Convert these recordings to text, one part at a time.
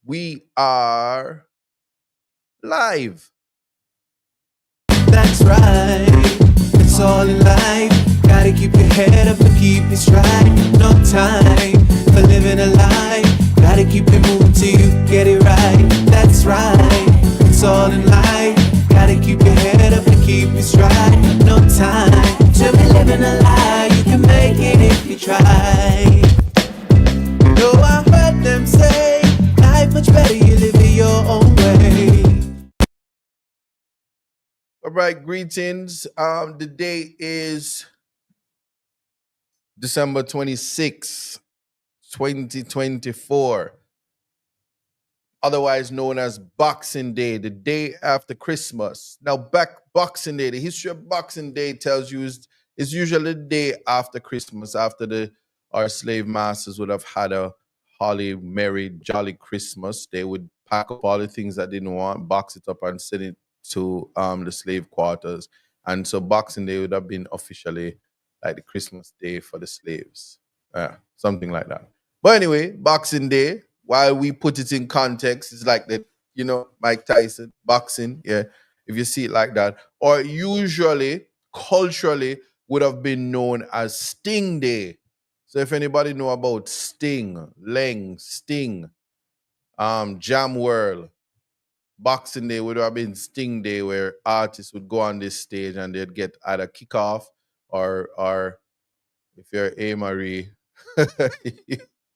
We are live. That's right, it's all in life. Gotta keep your head up and keep it straight. No time for living a lie. Gotta keep it moving till you get it right. That's right, it's all in life. Gotta keep your head up and keep it straight. No time to be living a lie. You can make it if you try. No, I heard them say life much better you live it your own way. All right, greetings. The day is December 26th, 2024, otherwise known as Boxing Day, the day after Christmas. Now, Boxing Day, the history of Boxing Day tells you is usually the day after Christmas, after our slave masters would have had a holly, merry, jolly Christmas. They would pack up all the things that they didn't want, box it up, and send it to the slave quarters. And so Boxing Day would have been officially like the Christmas day for the slaves. Something like that. But anyway, Boxing Day, while we put it in context, it's like the, Mike Tyson, boxing, yeah, if you see it like that. Or usually, culturally, would have been known as Sting Day. So if anybody know about Sting, Leng, Sting, Jam World, Boxing Day would have been Sting Day, where artists would go on this stage and they'd get either kickoff or if you're A. Marie,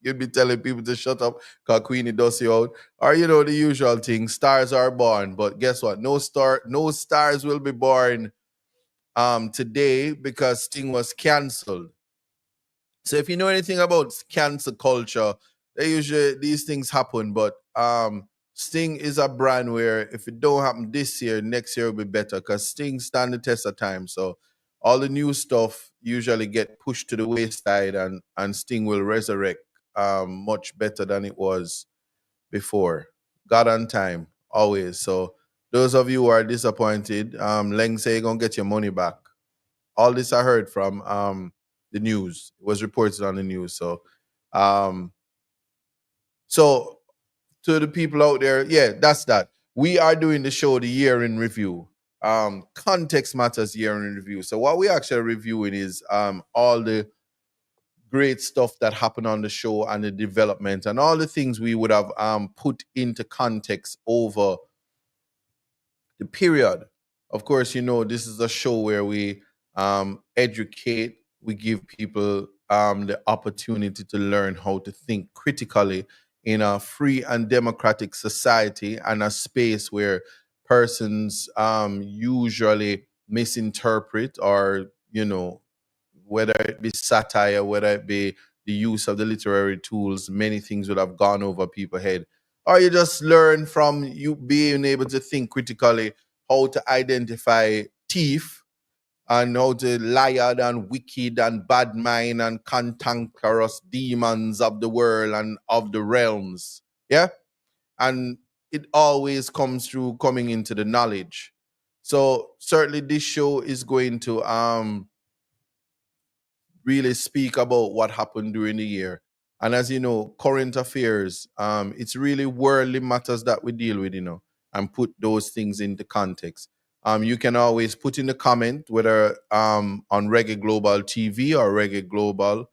you'd be telling people to shut up because Queenie does you out. Or the usual thing, stars are born. But guess what? No stars will be born today because Sting was cancelled. So if you know anything about cancel culture, these things happen. But Sting is a brand where if it don't happen this year, next year will be better because Sting stand the test of time. So all the new stuff usually get pushed to the wayside, and Sting will resurrect much better than it was before. God on time, always. So those of you who are disappointed, Leng say you're gonna get your money back. All this I heard from the news. It was reported on the news. Um, so to the people out there, yeah, that's that. We are doing the show, the year in review. Context matters, year in review. So what we actually reviewing is all the great stuff that happened on the show and the development and all the things we would have put into context over the period. Of course, this is a show where we educate, we give people the opportunity to learn how to think critically in a free and democratic society and a space where persons usually misinterpret or, whether it be satire, whether it be the use of the literary tools, many things would have gone over people's head. Or you just learn from you being able to think critically how to identify thief and how to liar and wicked and bad mind and cantankerous demons of the world and of the realms. Yeah. And it always comes through coming into the knowledge. So certainly this show is going to really speak about what happened during the year. And as you know, current affairs, it's really worldly matters that we deal with, and put those things into context. You can always put in the comment whether on Reggae Global TV or Reggae Global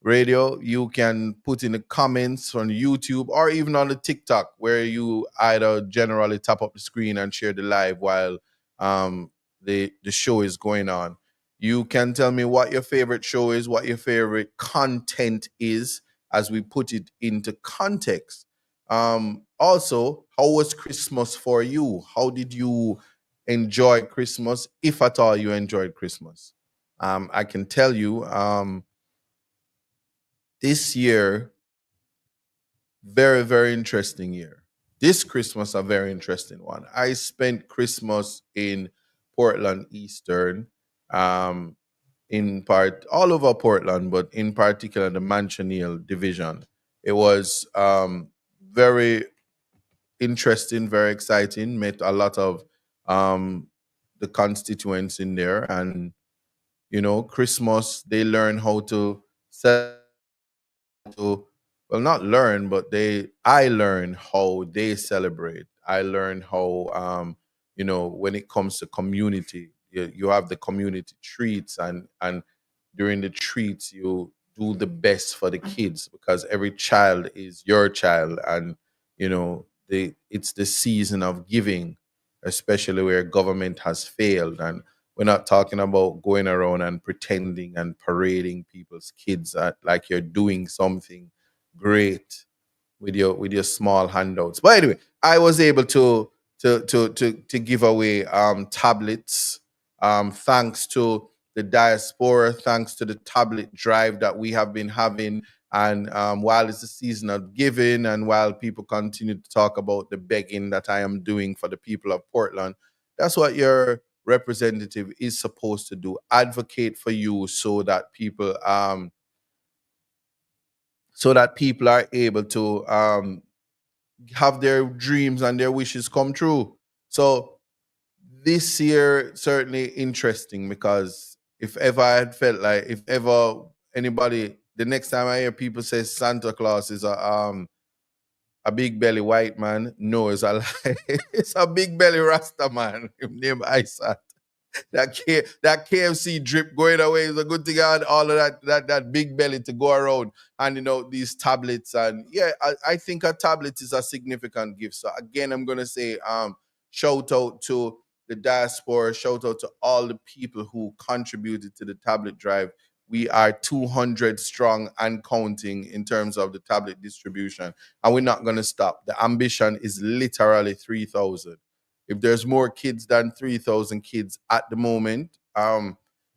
Radio. You can put in the comments on YouTube or even on the TikTok, where you either generally tap up the screen and share the live while the show is going on. You can tell me what your favorite show is, what your favorite content is, as we put it into context. Also, how was Christmas for you? How did you enjoy Christmas, if at all you enjoyed Christmas? I can tell you, this year, very, very interesting year. This Christmas, a very interesting one. I spent Christmas in Portland Eastern, um, in part all over Portland, but in particular the Manchonial division. It was very interesting, very exciting. Met a lot of um, the constituents in there, and Christmas they learn how to set to well, not learn, but I learn how they celebrate. I learn how, when it comes to community, you have the community treats, and during the treats, you do the best for the kids because every child is your child, and it's the season of giving, especially where government has failed. And we're not talking about going around and pretending and parading people's kids like you're doing something great with your small handouts. But anyway, I was able to give away tablets, thanks to the diaspora, thanks to the tablet drive that we have been having. And while it's the season of giving, and while people continue to talk about the begging that I am doing for the people of Portland, that's what your representative is supposed to do: advocate for you so that people are able to have their dreams and their wishes come true. So this year certainly interesting, because if ever anybody, the next time I hear people say Santa Claus is a big belly white man, no, it's a lie. It's a big belly Rasta man. Him name Isaac. That KFC drip going away is a good thing. I had all of that big belly to go around, and these tablets. And yeah, I think a tablet is a significant gift. So again, I'm gonna say shout out to the diaspora, shout out to all the people who contributed to the tablet drive. We are 200 strong and counting in terms of the tablet distribution, and we're not gonna stop. The ambition is literally 3,000. If there's more kids than 3,000 kids at the moment,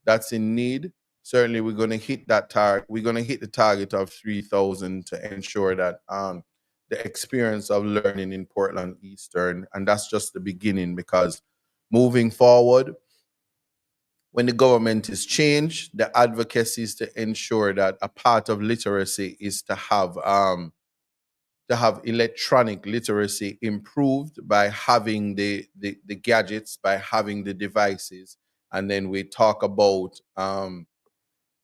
that's in need, certainly we're going to hit that target. We're going to hit the target of 3,000 to ensure that the experience of learning in Portland Eastern, and that's just the beginning, because moving forward, when the government is changed, the advocacy is to ensure that a part of literacy is to have electronic literacy improved by having the gadgets, by having the devices. And then we talk about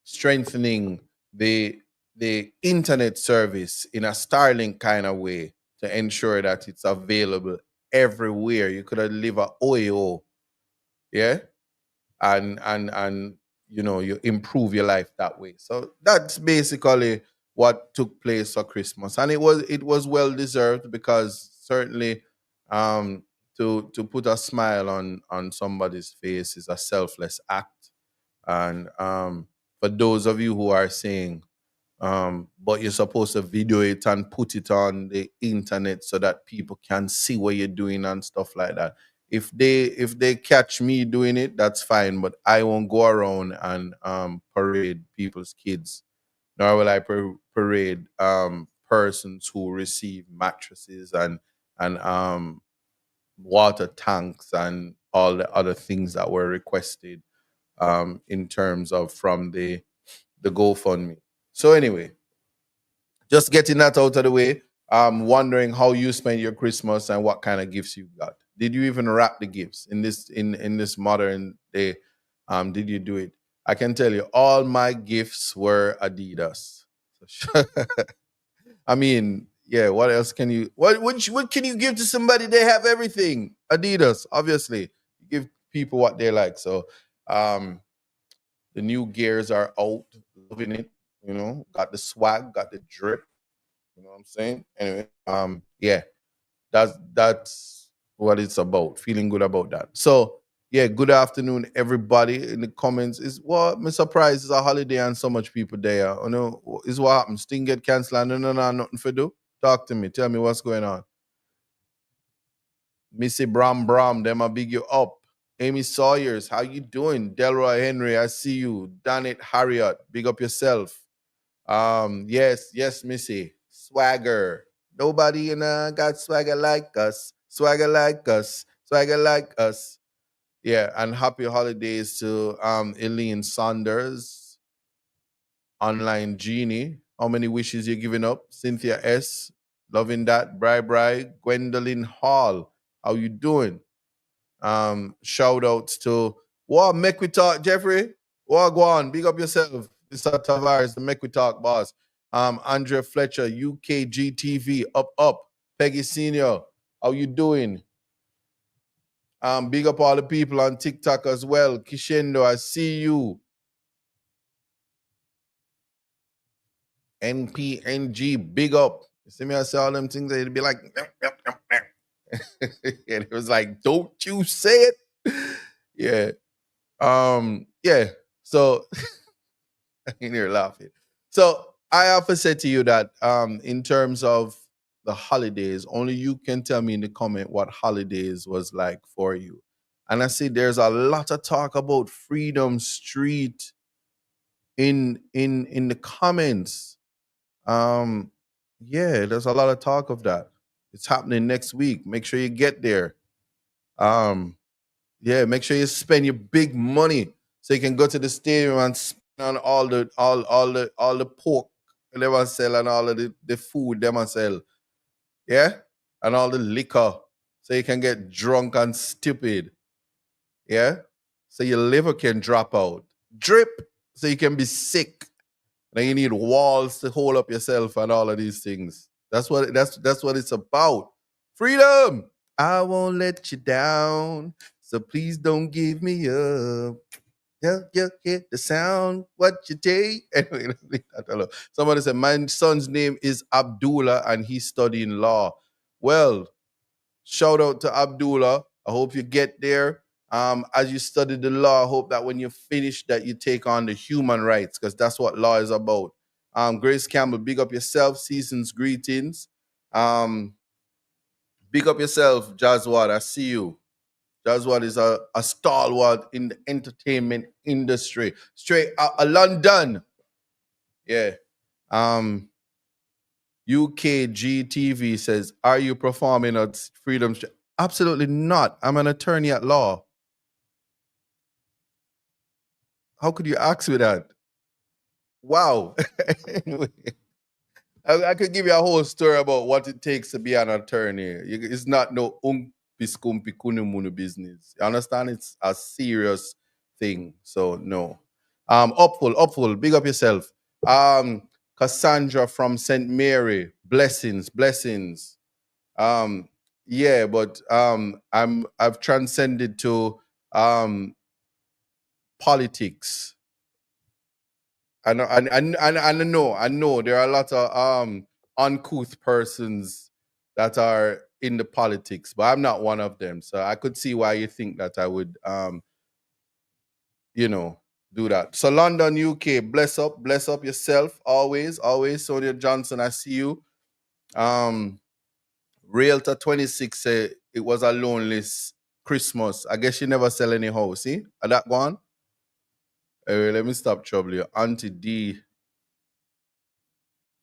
strengthening the internet service in a Starlink kind of way to ensure that it's available everywhere. You could live a OEO, yeah, and you improve your life that way. So that's basically what took place for Christmas, and it was well deserved, because certainly to put a smile on somebody's face is a selfless act. And for those of you who are saying, but you're supposed to video it and put it on the internet so that people can see what you're doing and stuff like that. If they catch me doing it, that's fine. But I won't go around and parade people's kids, nor will I parade persons who receive mattresses and water tanks and all the other things that were requested in terms of from the GoFundMe. So anyway, just getting that out of the way. I'm wondering how you spent your Christmas and what kind of gifts you got. Did you even wrap the gifts in this modern day? Did you do it? I can tell you, all my gifts were Adidas. So, I mean, yeah. What else can you? What can you give to somebody? They have everything. Adidas, obviously. You give people what they like. So, um, the new gears are out. Loving it. Got the swag, got the drip. You know what I'm saying? Anyway, yeah, that's what it's about. Feeling good about that. So, yeah, good afternoon, everybody. In the comments is what I'm surprised it's a holiday and so much people there. Is what happens. Thing get cancelled. No, nothing for do. Talk to me. Tell me what's going on. Missy Bram, them I big you up. Amy Sawyers, how you doing? Delroy Henry, I see you. Danit Harriet, big up yourself. Yes, Missy. Swagger. Nobody got swagger like us. Swagger like us. Swagger like us. Yeah, and happy holidays to Eileen Saunders, Online Genie. How many wishes you giving up? Cynthia S. Loving that. Bri. Gwendolyn Hall. How you doing? Shout outs to what make we talk, Jeffrey. What go on? Big up yourself. Mr. Tavares, the make we talk boss. Andrea Fletcher, UKGTV, up. Peggy Senior, how you doing? Big up all the people on TikTok as well. Kishendo, I see you. NPNG, big up. You see me, I say all them things, they'd be like, and it was like, don't you say it. Yeah. Yeah. So in here laughing. So I often said to you that in terms of the holidays, only you can tell me in the comment what holidays was like for you. And I see there's a lot of talk about Freedom Street in the comments. Yeah, there's a lot of talk of that. It's happening next week. Make sure you get there. Yeah, make sure you spend your big money so you can go to the stadium and spend on all the pork they want to sell and all of the food they want to sell. Yeah? And all the liquor. So you can get drunk and stupid. Yeah? So your liver can drop out. Drip so you can be sick. Then you need walls to hold up yourself and all of these things. That's what it's about. Freedom. I won't let you down. So please don't give me up. You hear the sound, what you take. Anyway, I don't know. Somebody said, my son's name is Abdullah and he's studying law. Well, shout out to Abdullah. I hope you get there. As you study the law, I hope that when you finish that you take on the human rights, because that's what law is about. Grace Campbell, big up yourself. Season's greetings. Big up yourself, Jazwad. I see you. Jazwad is a stalwart in the entertainment industry. Straight out of London. Yeah. UKGTV says, are you performing at Freedom Street? Absolutely not. I'm an attorney at law. How could you ask me that? Wow. Anyway, I could give you a whole story about what it takes to be an attorney. It's not no piskumpi kunumunu business. You understand? It's a serious thing. So no. Upful, big up yourself. Cassandra from St. Mary, blessings. Yeah, but I've transcended to politics. I know there are a lot of uncouth persons that are in the politics, but I'm not one of them. So I could see why you think that I would do that. So London, UK, bless up yourself always. Sonia Johnson, I see you. Realtor 26 said it was a lonely Christmas. I guess she never sell any house. See? Are that one? Let me stop trouble you. Auntie D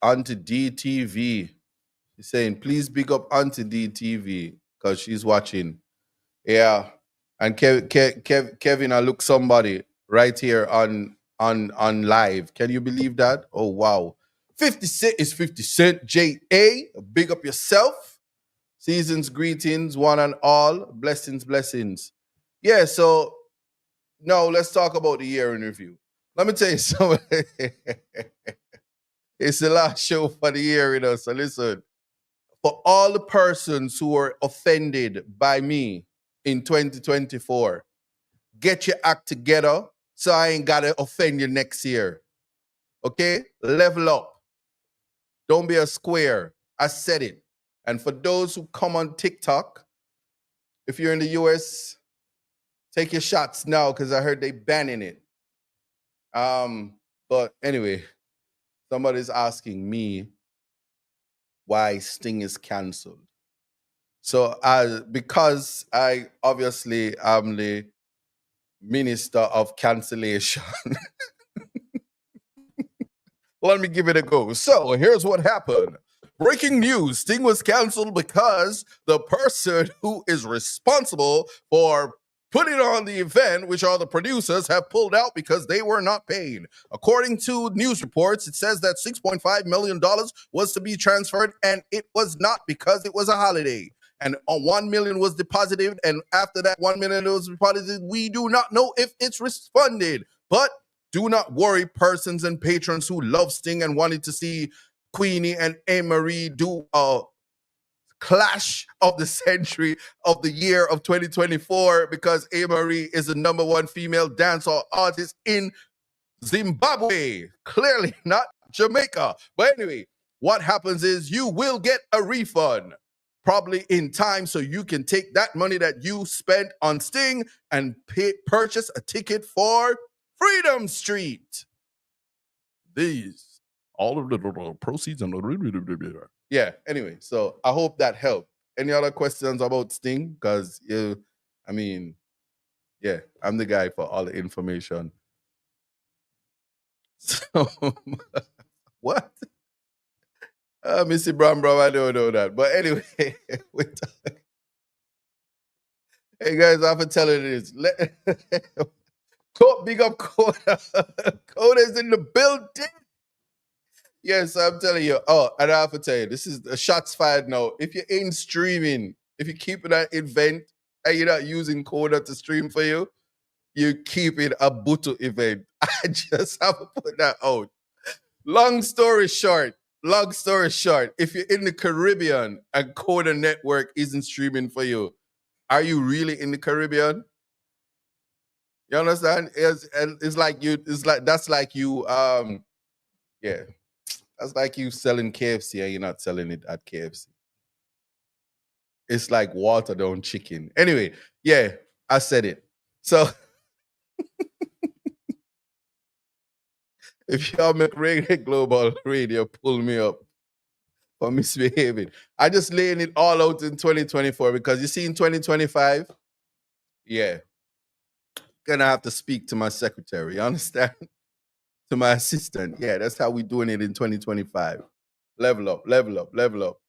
TV. She's saying, please big up Auntie D TV because she's watching. Yeah. And Kevin, I look somebody right here on live. Can you believe that? Oh wow. 50 Cent is 50 Cent. J.A. Big up yourself. Season's greetings, one and all. Blessings. Yeah, so now let's talk about the year in review. Let me tell you something. It's the last show for the year, so listen. For all the persons who were offended by me in 2024, get your act together so I ain't got to offend you next year. Okay? Level up. Don't be a square. I said it. And for those who come on TikTok, if you're in the US, take your shots now because I heard they banning it. But anyway, somebody's asking me why Sting is canceled. So because I obviously am the minister of cancellation, let me give it a go. So here's what happened. Breaking news, Sting was canceled because the person who is responsible for putting on the event, which are the producers, have pulled out because they were not paid. According to news reports, it says that $6.5 million was to be transferred, and it was not because it was a holiday. And $1 million was deposited, and after that $1 million was deposited, we do not know if it's refunded. But Do not worry, persons and patrons who love Sting and wanted to see Queenie and Marie do a clash of the century of the year of 2024, because Marie is the #1 female dancehall artist in Zimbabwe, clearly not Jamaica. But anyway, what happens is you will get a refund, probably in time, so you can take that money that you spent on Sting and purchase a ticket for Freedom Street. These, all of the proceeds and yeah. Anyway, so I hope that helped. Any other questions about Sting? Because I mean, yeah, I'm the guy for all the information. So, what? Missy Brown, bro, I don't know that. But anyway, hey guys, I have to tell you this. Big up Coda. Coda's in the building. Yes, I'm telling you. Oh, and I have to tell you, this is a shots fired now. If you ain't streaming, if you're keeping that event and you're not using Coda to stream for you, you're keeping a Butu event. I just have to put that out. Long story short, if you're in the Caribbean and Coda Network isn't streaming for you, are you really in the Caribbean? You understand? It's like that's like you yeah. That's like you selling KFC and you're not selling it at KFC. It's like watered down chicken. Anyway, yeah, I said it. So if y'all make Reggae Global Radio pull me up for misbehaving, I just laying it all out in 2024, because you see in 2025, yeah, gonna have to speak to my secretary. You understand? To my assistant. Yeah, that's how we doing it in 2025. Level up, level up, level up.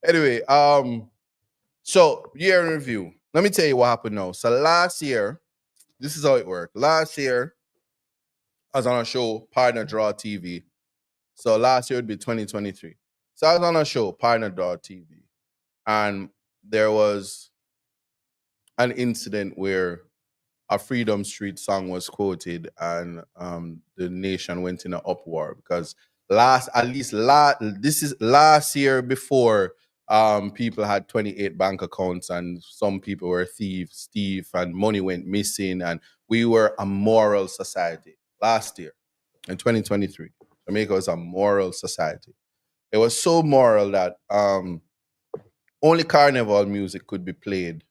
Anyway, so year in review. Let me tell you what happened now. So last year, this is how it worked. Last year, I was on a show, Partner Draw TV. So last year would be 2023. So I was on a show, Partner Draw TV, and there was an incident where a Freedom Street song was quoted, and the nation went in an uproar because this is last year before people had 28 bank accounts and some people were thieves, and money went missing, and we were a moral society last year in 2023. Jamaica was a moral society. It was so moral that only carnival music could be played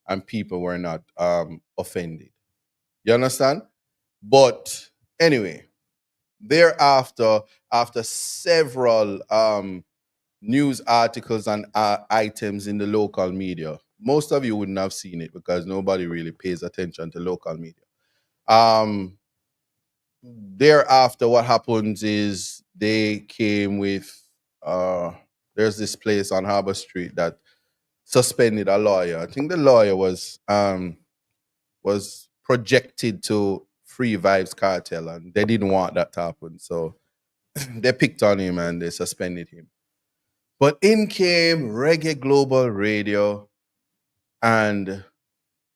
and people were not offended. You understand? But anyway, thereafter, after several news articles and items in the local media, most of you wouldn't have seen it because nobody really pays attention to local media. Thereafter, what happens is they came with there's this place on Harbour Street that suspended a lawyer. I think the lawyer was projected to Free Vibes Cartel, and they didn't want that to happen. So they picked on him and they suspended him. But in came Reggae Global Radio, and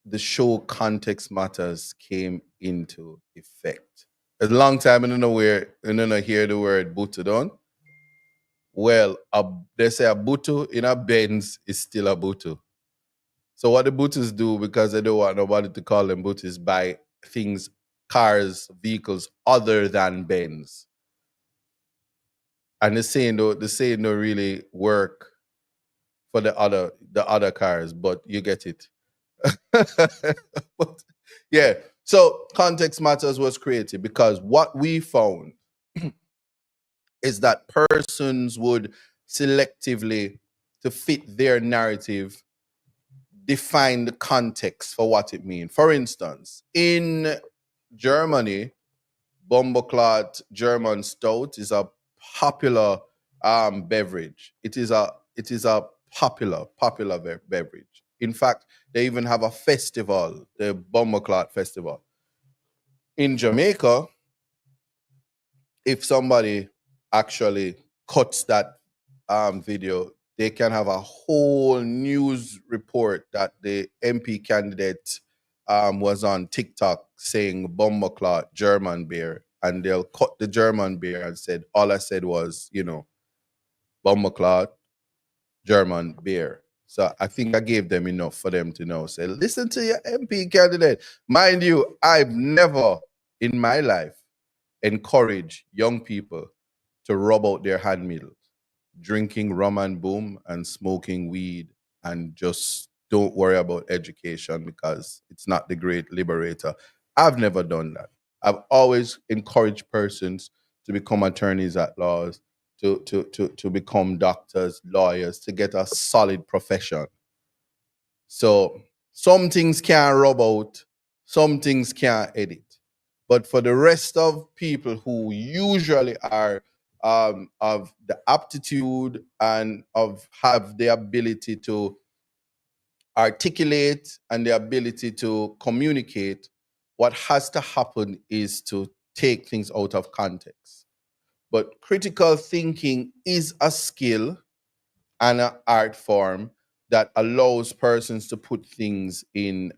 the show Context Matters came into effect. A long time I don't know hear the word Butu done. Well, they say a Butu in a Benz is still a Butu. So what the Butus do, because they don't want nobody to call them Butus, buy things, cars, vehicles other than Benz. And the saying don't really work for the other cars, but you get it. But, yeah. So Context Matters was created because what we found is that persons would selectively, to fit their narrative, define the context for what it means. For instance, in Germany, Bumbleclot German Stout is a popular beverage. It is a popular beverage. In fact, they even have a festival, the Bumbleclot Festival. In Jamaica, if somebody actually cuts that video, they can have a whole news report that the MP candidate was on TikTok saying Bumbleclot German beer, and they'll cut the German bear and said, all I said was, Bomberclot, German bear. So I think I gave them enough for them to know. Say, listen to your MP candidate. Mind you, I've never in my life encouraged young people to rub out their hand middles, drinking rum and boom and smoking weed and just don't worry about education because it's not the great liberator. I've never done that. I've always encouraged persons to become attorneys at laws, to become doctors, lawyers, to get a solid profession. So some things can't rub out, some things can't edit. But for the rest of people who usually are of the aptitude and of have the ability to articulate and the ability to communicate, what has to happen is to take things out of context. But critical thinking is a skill and an art form that allows persons to put things in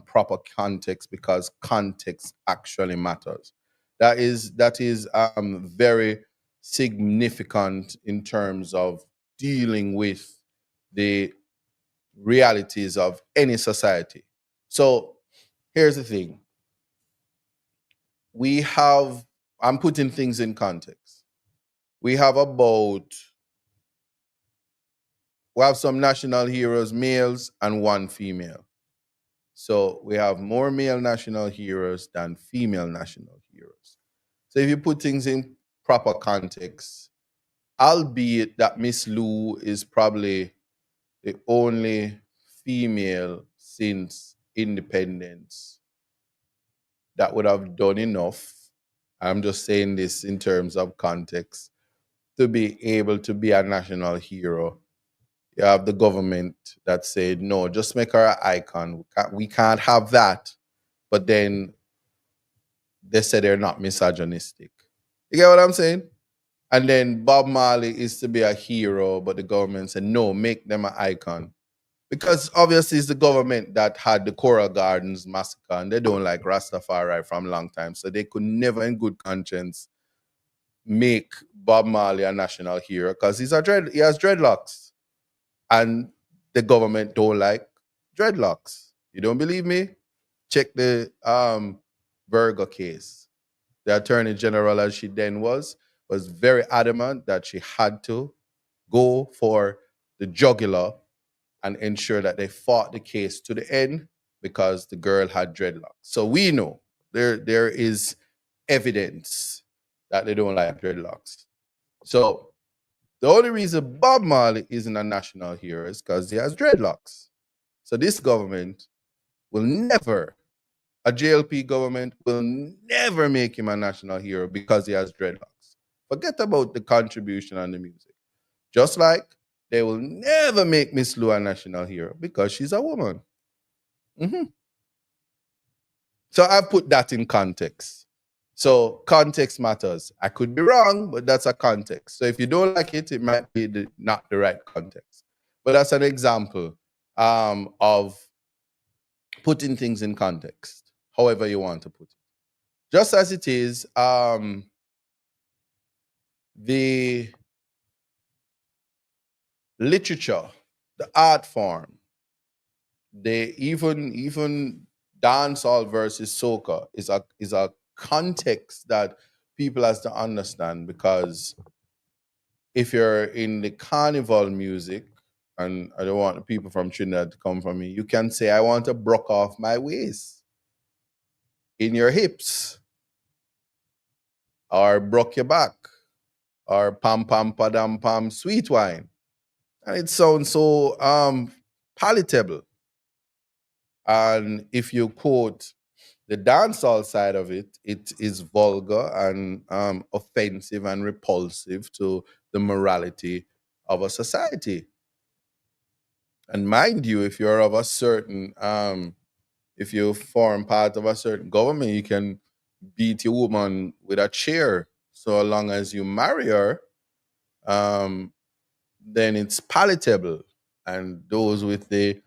proper context because context actually matters. That is very significant in terms of dealing with the realities of any society. So here's the thing. I'm putting things in context. We have some national heroes, males, and one female. So we have more male national heroes than female national heroes. So if you put things in proper context, albeit that Miss Lou is probably the only female since independence that would have done enough. I'm just saying this in terms of context to be able to be a national hero. You have the government that said, no, just make her an icon. We can't have that. But then they say they're not misogynistic. You get what I'm saying? And then Bob Marley is to be a hero, but the government said, no, make them an icon. Because obviously it's the government that had the Coral Gardens massacre, and they don't like Rastafari from a long time. So they could never in good conscience make Bob Marley a national hero because he has dreadlocks. And the government don't like dreadlocks. You don't believe me? Check the Virgo case. The attorney general, as she then was very adamant that she had to go for the jugular and ensure that they fought the case to the end because the girl had dreadlocks. So we know there is evidence that they don't like dreadlocks. So the only reason Bob Marley isn't a national hero is because he has dreadlocks. So this government will never, a JLP government will never make him a national hero because he has dreadlocks. Forget about the contribution and the music. Just like they will never make Miss Lou a national hero because she's a woman. Mm-hmm. So I put that in context. So context matters. I could be wrong, but that's a context. So if you don't like it, it might be not the right context. But that's an example of putting things in context, however you want to put it. Just as it is, the literature, the art form, they even dancehall versus soca is a context that people has to understand, because if you're in the carnival music, and I don't want the people from Trinidad to come from me, you can say, I want to broke off my waist in your hips, or broke your back, or pam pam padam pam sweet wine. And it sounds so palatable. And if you quote the dancehall side of it, it is vulgar and offensive and repulsive to the morality of a society. And mind you, if you're of a certain, if you form part of a certain government, you can beat your woman with a chair. So long as you marry her, then it's palatable. And those with the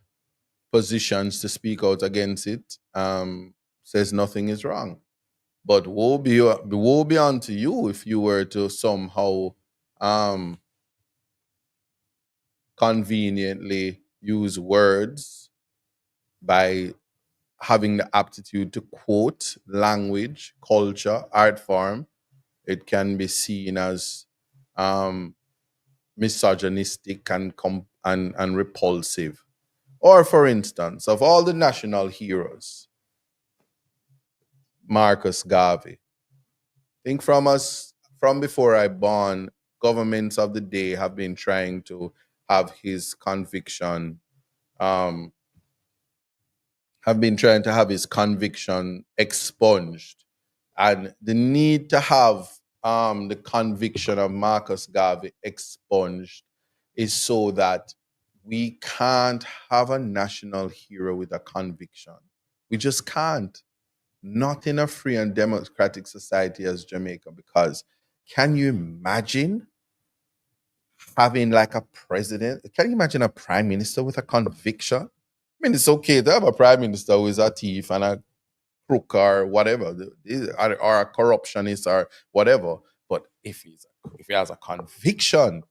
positions to speak out against it says nothing is wrong. But woe be unto you if you were to somehow um, conveniently use words by having the aptitude to quote language, culture, art form. It can be seen as um, misogynistic and repulsive. Or, for instance, of all the national heroes, Marcus Garvey. Think from before I born, governments of the day have been trying to have his conviction, um, have been trying to have his conviction expunged. And the need to have the conviction of Marcus Garvey expunged is so that we can't have a national hero with a conviction. We just can't. Not in a free and democratic society as Jamaica, because can you imagine having like a president? Can you imagine a prime minister with a conviction? I mean, it's okay to have a prime minister who is a thief and a crook or whatever, or a corruptionist or whatever. But if he has a conviction,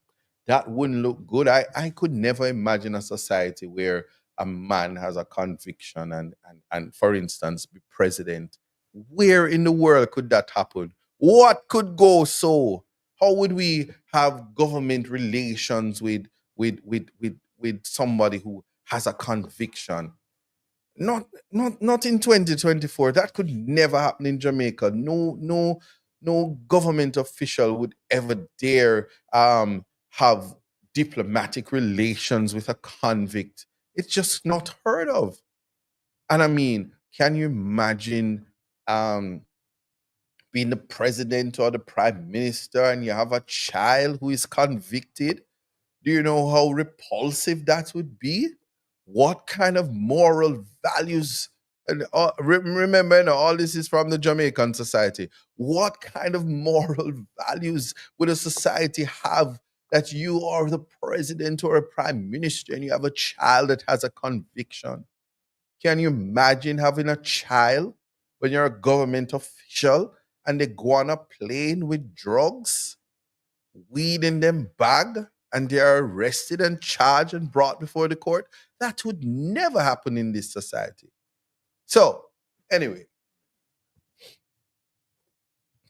that wouldn't look good. I could never imagine a society where a man has a conviction and for instance, be president. Where in the world could that happen? What could go so? How would we have government relations with somebody who has a conviction? Not in 2024. That could never happen in Jamaica. No government official would ever dare have diplomatic relations with a convict. It's just not heard of. And I mean, can you imagine um being the president or the prime minister and you have a child who is convicted? Do you know how repulsive that would be? What kind of moral values? And remember, you know, all this is from the Jamaican society. What kind of moral values would a society have that you are the president or a prime minister and you have a child that has a conviction? Can you imagine having a child when you're a government official and they go on a plane with drugs, weed in them bag, and they are arrested and charged and brought before the court? That would never happen in this society. So, anyway,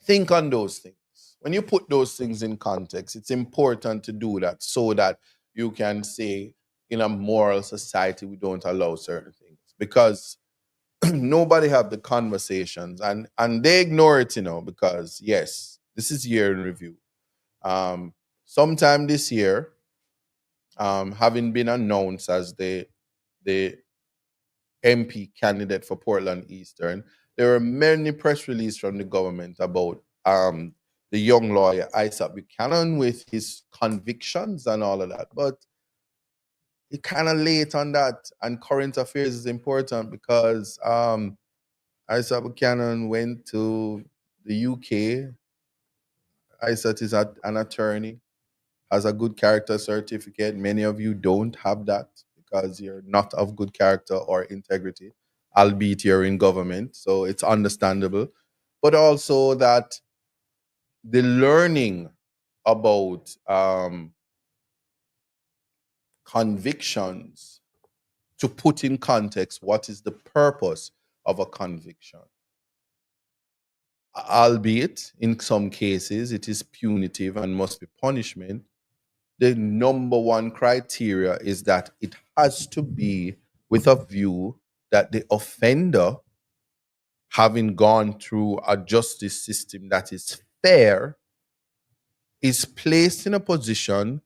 think on those things. When you put those things in context, it's important to do that so that you can say, in a moral society, we don't allow certain things because nobody have the conversations and they ignore it, because yes, this is year in review. Sometime this year, having been announced as the MP candidate for Portland Eastern, there were many press releases from the government about the young lawyer Isaac Buchanan with his convictions and all of that. But it kind of late on that, and current affairs is important because Isaac Buchanan went to the UK. Isaac is an attorney, has a good character certificate. Many of you don't have that because you're not of good character or integrity, albeit you're in government. So it's understandable. But also that the learning about convictions, to put in context what is the purpose of a conviction. Albeit in some cases it is punitive and must be punishment, the number one criteria is that it has to be with a view that the offender, having gone through a justice system that is fair, is placed in a position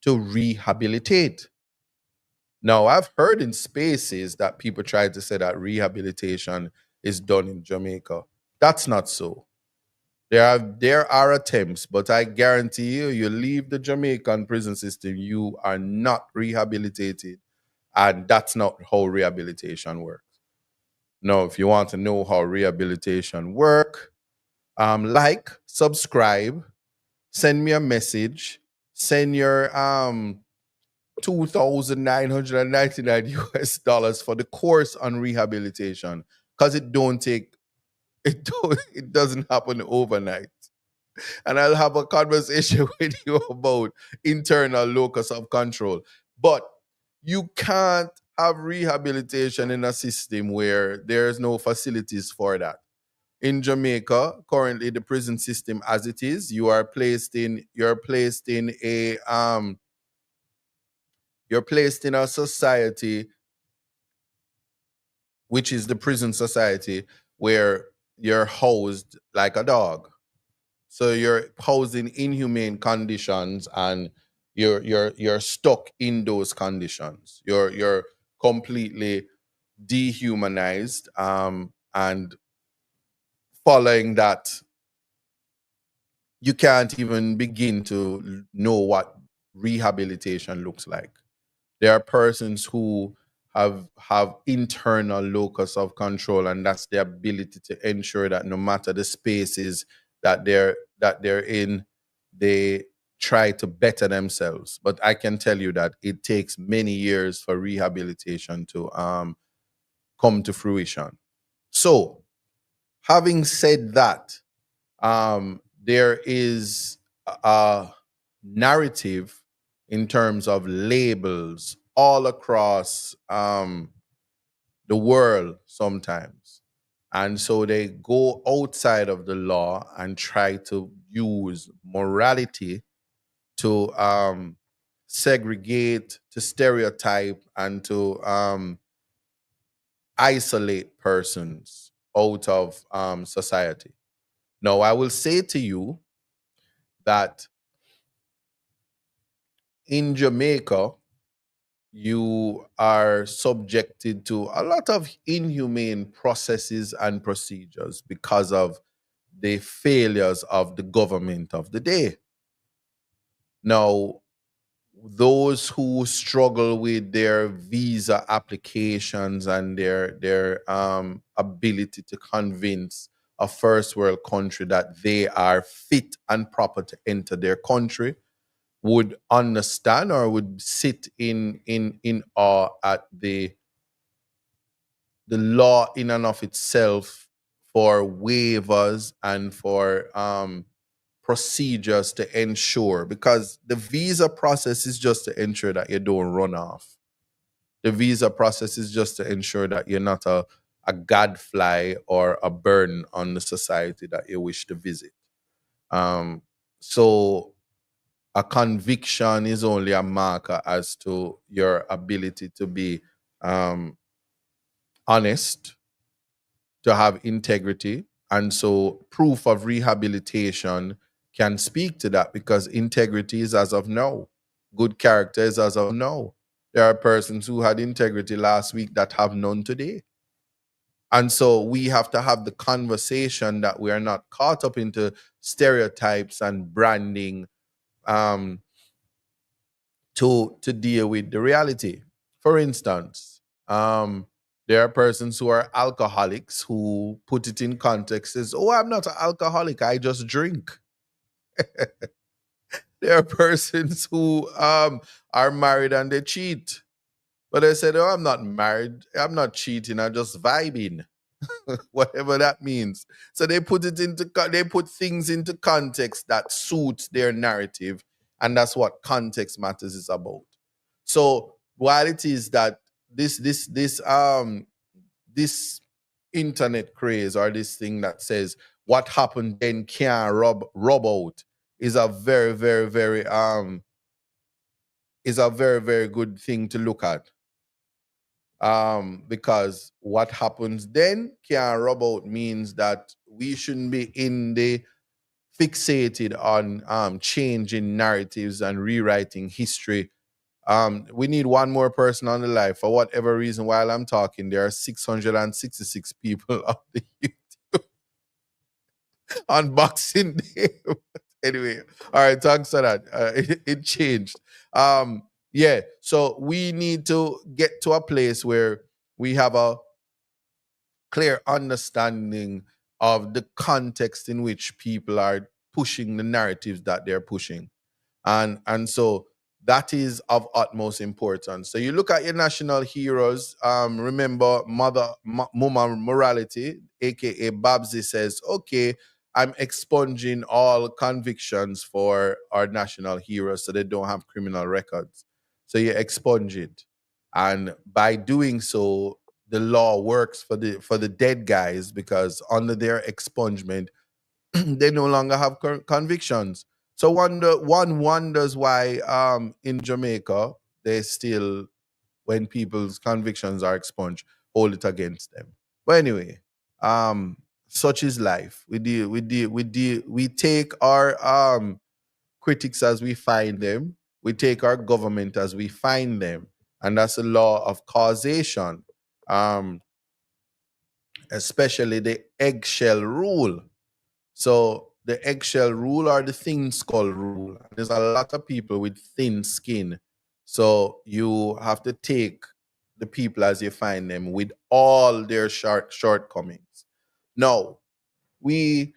to rehabilitate. Now, I've heard in spaces that people try to say that rehabilitation is done in Jamaica. That's not so. There are attempts, but I guarantee you, you leave the Jamaican prison system, you are not rehabilitated, and that's not how rehabilitation works. Now, if you want to know how rehabilitation work, like, subscribe, send me a message, send your 2,999 US dollars for the course on rehabilitation, because it don't take It doesn't happen overnight. And I'll have a conversation with you about internal locus of control. But you can't have rehabilitation in a system where there's no facilities for that. In Jamaica, currently the prison system as it is, you're placed in a society which is the prison society where you're housed like a dog. So you're housed in inhumane conditions and you're stuck in those conditions. You're completely dehumanized, and following that, you can't even begin to know what rehabilitation looks like. There are persons who have internal locus of control, and that's the ability to ensure that no matter the spaces that they're in, they try to better themselves. But I can tell you that it takes many years for rehabilitation to come to fruition. So, having said that, there is a narrative in terms of labels all across the world sometimes. And so they go outside of the law and try to use morality to segregate, to stereotype, and to isolate persons out of society. Now, I will say to you that in Jamaica, you are subjected to a lot of inhumane processes and procedures because of the failures of the government of the day. Now, those who struggle with their visa applications and their ability to convince a first world country that they are fit and proper to enter their country would understand or would sit in awe at the law in and of itself for waivers and for procedures to ensure, because the visa process is just to ensure that you don't run off. The visa process is just to ensure that you're not a gadfly or a burden on the society that you wish to visit. So a conviction is only a marker as to your ability to be honest, to have integrity. And so proof of rehabilitation can speak to that, because integrity is as of now. Good character is as of now. There are persons who had integrity last week that have none today. And so we have to have the conversation that we are not caught up into stereotypes and branding to deal with the reality. For instance, there are persons who are alcoholics who put it in context as, oh, I'm not an alcoholic, I just drink. There are persons who are married and they cheat. But they said, oh, I'm not married, I'm not cheating, I'm just vibing. Whatever that means. So they they put things into context that suits their narrative, and that's what context matters is about. So while it is that this internet craze, or this thing that says what happened then can't rub out, is a very very very very good thing to look at, because what happens then can rub out means that we shouldn't be in the fixated on changing narratives and rewriting history. We need one more person on the live. For whatever reason, while I'm talking, there are 666 people on the on Boxing Day. Anyway, all right, thanks for that. It changed. Yeah, so we need to get to a place where we have a clear understanding of the context in which people are pushing the narratives that they're pushing. And so that is of utmost importance. So you look at your national heroes. Remember, Mama Morality, aka Babsy, says, "Okay, I'm expunging all convictions for our national heroes, so they don't have criminal records." So you expunge it, and by doing so, the law works for the dead guys, because under their expungement, they no longer have convictions. So one wonders why in Jamaica they still, when people's convictions are expunged, hold it against them. But anyway, such is life. We take our critics as we find them. We take our government as we find them, and that's the law of causation. Um, Especially the eggshell rule. So the eggshell rule or the thin skull rule. There's a lot of people with thin skin. So you have to take the people as you find them with all their shortcomings. Now, we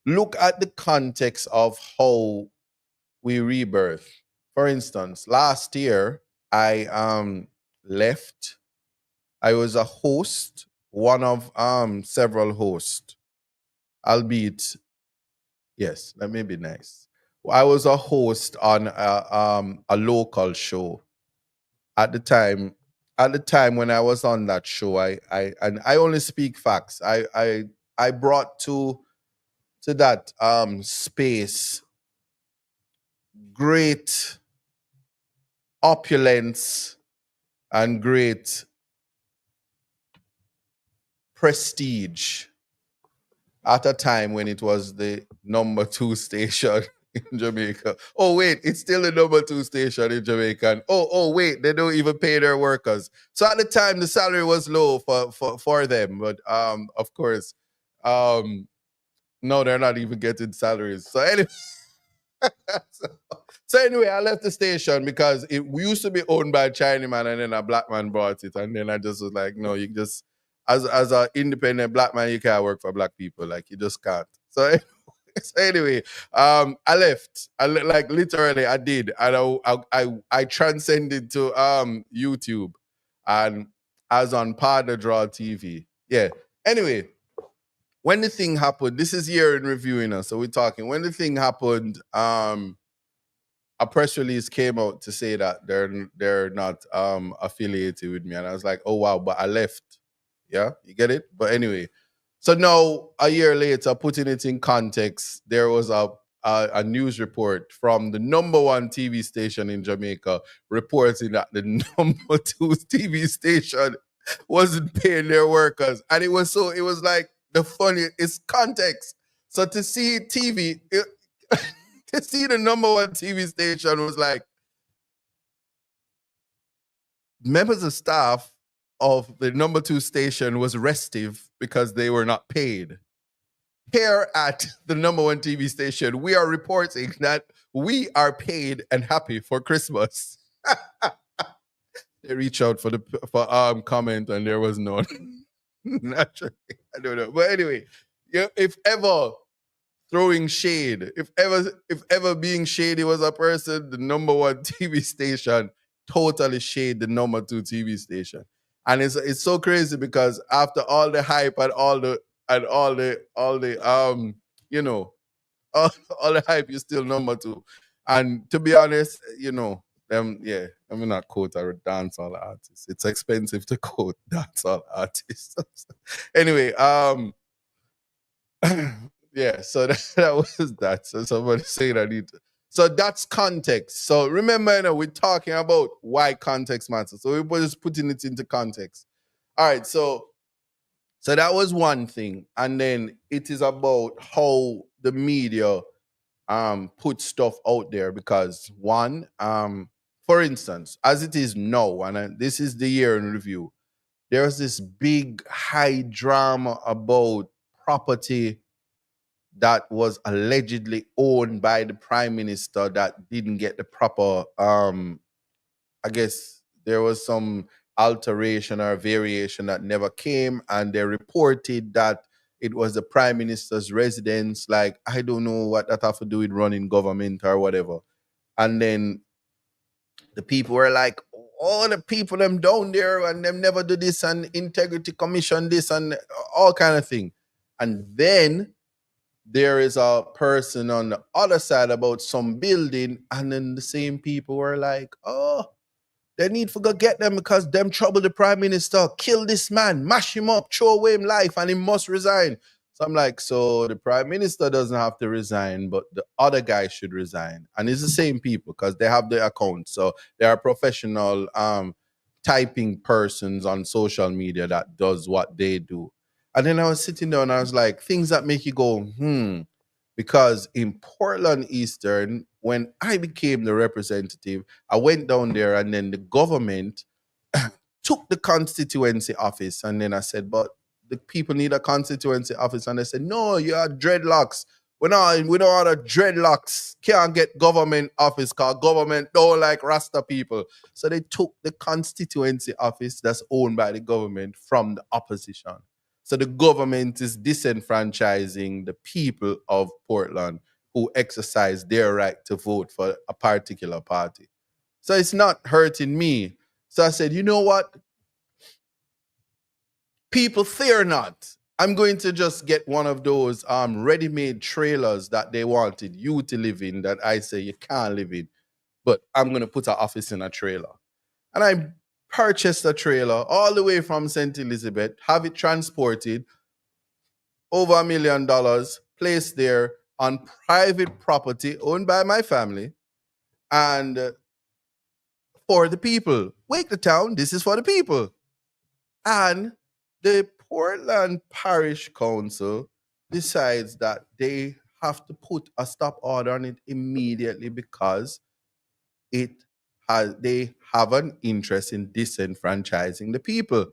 look at the context of how we rebirth. For instance, last year I left. I was a host, one of several hosts, albeit, yes, that may be nice. I was a host on a local show at the time. At the time when I was on that show, I only speak facts. I brought to that space great opulence and great prestige at a time when it was the number 2 station in Jamaica. Oh wait, it's still the number 2 station in Jamaica. And oh wait, they don't even pay their workers. So at the time the salary was low for them, but of course no, they're not even getting salaries. So anyway, so, so anyway, I left the station because it used to be owned by a Chinaman, and then a black man bought it, and then I just was like, no, you just as an independent black man, you can't work for black people, like you just can't. So, so anyway, I left. Like literally, I did, and I transcended to YouTube, and I was on Partner Draw TV. Yeah. Anyway, when the thing happened, this is year in reviewing us, so we're talking. When the thing happened, a press release came out to say that they're not affiliated with me, and I was like, oh wow, but I left. Yeah, you get it. But anyway, so now a year later, putting it in context, there was a news report from the number 1 TV station in Jamaica reporting that the number 2 TV station wasn't paying their workers, and it was like the funniest. It's context. So to see TV. To see the number 1 TV station was like, members of staff of the number 2 station was restive because they were not paid. Here at the number 1 TV station, we are reporting that we are paid and happy for Christmas. They reached out for comment, and there was none. Naturally, I don't know, but anyway, yeah, if ever throwing shade, if ever being shady was a person, the number 1 TV station totally shade the number 2 TV station. And it's so crazy because after all the hype and all the you know, all the hype, is still number 2. And to be honest, you know, yeah, I'm not quote a dancehall artist. It's expensive to quote dancehall artists. Anyway, yeah, so that was that. So somebody saying I need to. So that's context. So remember, you know, we're talking about why context matters. So we're just putting it into context. All right, so that was one thing. And then it is about how the media put stuff out there, because one, for instance, as it is now, and this is the year in review, there's this big high drama about property that was allegedly owned by the prime minister that didn't get the proper I guess there was some alteration or variation that never came, and they reported that it was the prime minister's residence. Like, I don't know what that have to do with running government or whatever. And then The people were like, all the people them down there and them never do this and integrity commission this and all kind of thing. And then there is a person on the other side about some building, and then the same people were like, oh, they need to go get them because them trouble the prime minister, kill this man, mash him up, throw away him life, and he must resign. So I'm like, so the prime minister doesn't have to resign, but the other guy should resign. And it's the same people because they have the account. So there are professional typing persons on social media that does what they do. And then I was sitting down and I was like, things that make you go, because in Portland Eastern, when I became the representative, I went down there and then the government took the constituency office. And then I said, but the people need a constituency office. And they said, no, you are dreadlocks. We don't want dreadlocks. Can't get government office because government don't like Rasta people. So they took the constituency office that's owned by the government from the opposition. So the government is disenfranchising the people of Portland who exercise their right to vote for a particular party. So it's not hurting me. So I said, you know what? People fear not. I'm going to just get one of those ready-made trailers that they wanted you to live in that I say you can't live in, but I'm going to put an office in a trailer. And I purchased a trailer all the way from St. Elizabeth, have it transported over $1 million, placed there on private property owned by my family and for the people. Wake the town, this is for the people. And the Portland Parish Council decides that they have to put a stop order on it immediately because they have an interest in disenfranchising the people.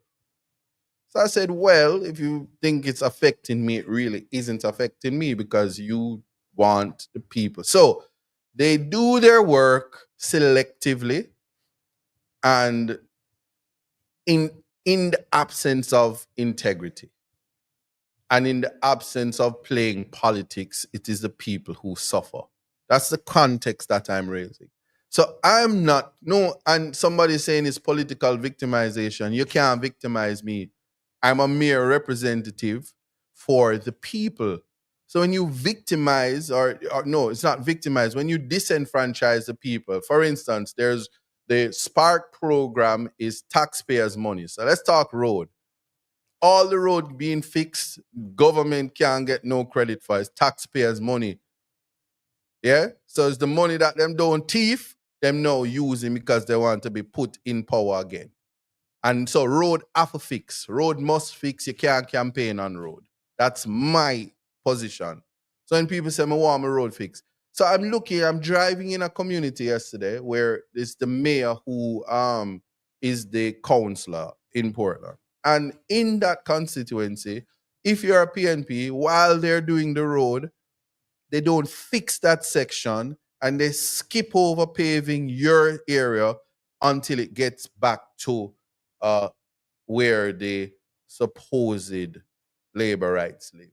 So I said, well, if you think it's affecting me, it really isn't affecting me because you want the people. So they do their work selectively and in the absence of integrity and in the absence of playing politics, it is the people who suffer. That's the context that I'm raising. So I'm not, no, and somebody saying it's political victimization. You can't victimize me. I'm a mere representative for the people. So when you victimize, or no, it's not victimize, when you disenfranchise the people, for instance, there's the Spark program is taxpayers' money. So let's talk road. All the road being fixed, government can't get no credit for it. It's taxpayers' money. Yeah? So it's the money that them don't thief, them now using because they want to be put in power again. And so road have to fix. Road must fix. You can't campaign on road. That's my position. So when people say, I want my road fixed. So I'm driving in a community yesterday where it's the mayor who is the councillor in Portland. And in that constituency, if you're a PNP, while they're doing the road, they don't fix that section and they skip over paving your area until it gets back to where the supposed labor rights live.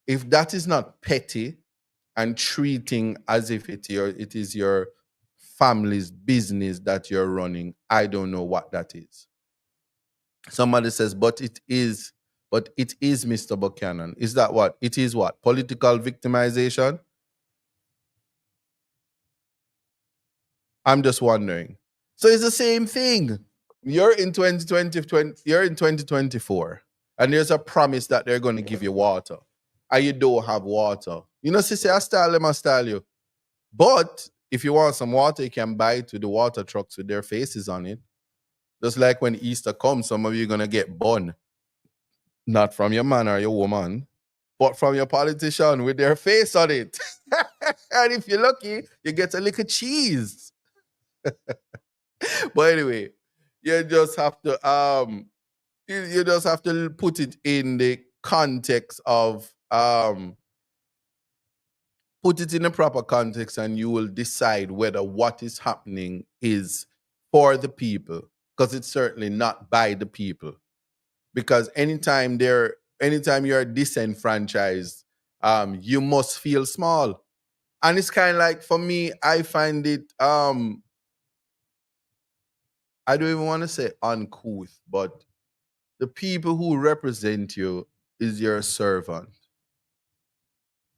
If that is not petty and treating as if it is your family's business that you're running, I don't know what that is. Somebody says, but it is, Mr. Buchanan. Is that what? It is what? Political victimization? I'm just wondering. So it's the same thing. You're in 2024, and there's a promise that they're going to give you water, and you don't have water. You know, say, I style you. But if you want some water, you can buy it with the water trucks with their faces on it. Just like when Easter comes, some of you are going to get bun. Not from your man or your woman, but from your politician with their face on it. And if you're lucky, you get a little cheese. But anyway, you just have to you just have to put it in the context of put it in a proper context, and you will decide whether what is happening is for the people, because it's certainly not by the people. Because anytime you're disenfranchised, you must feel small. And it's kind of like, for me, I find it I don't even want to say uncouth, but the people who represent you is your servant.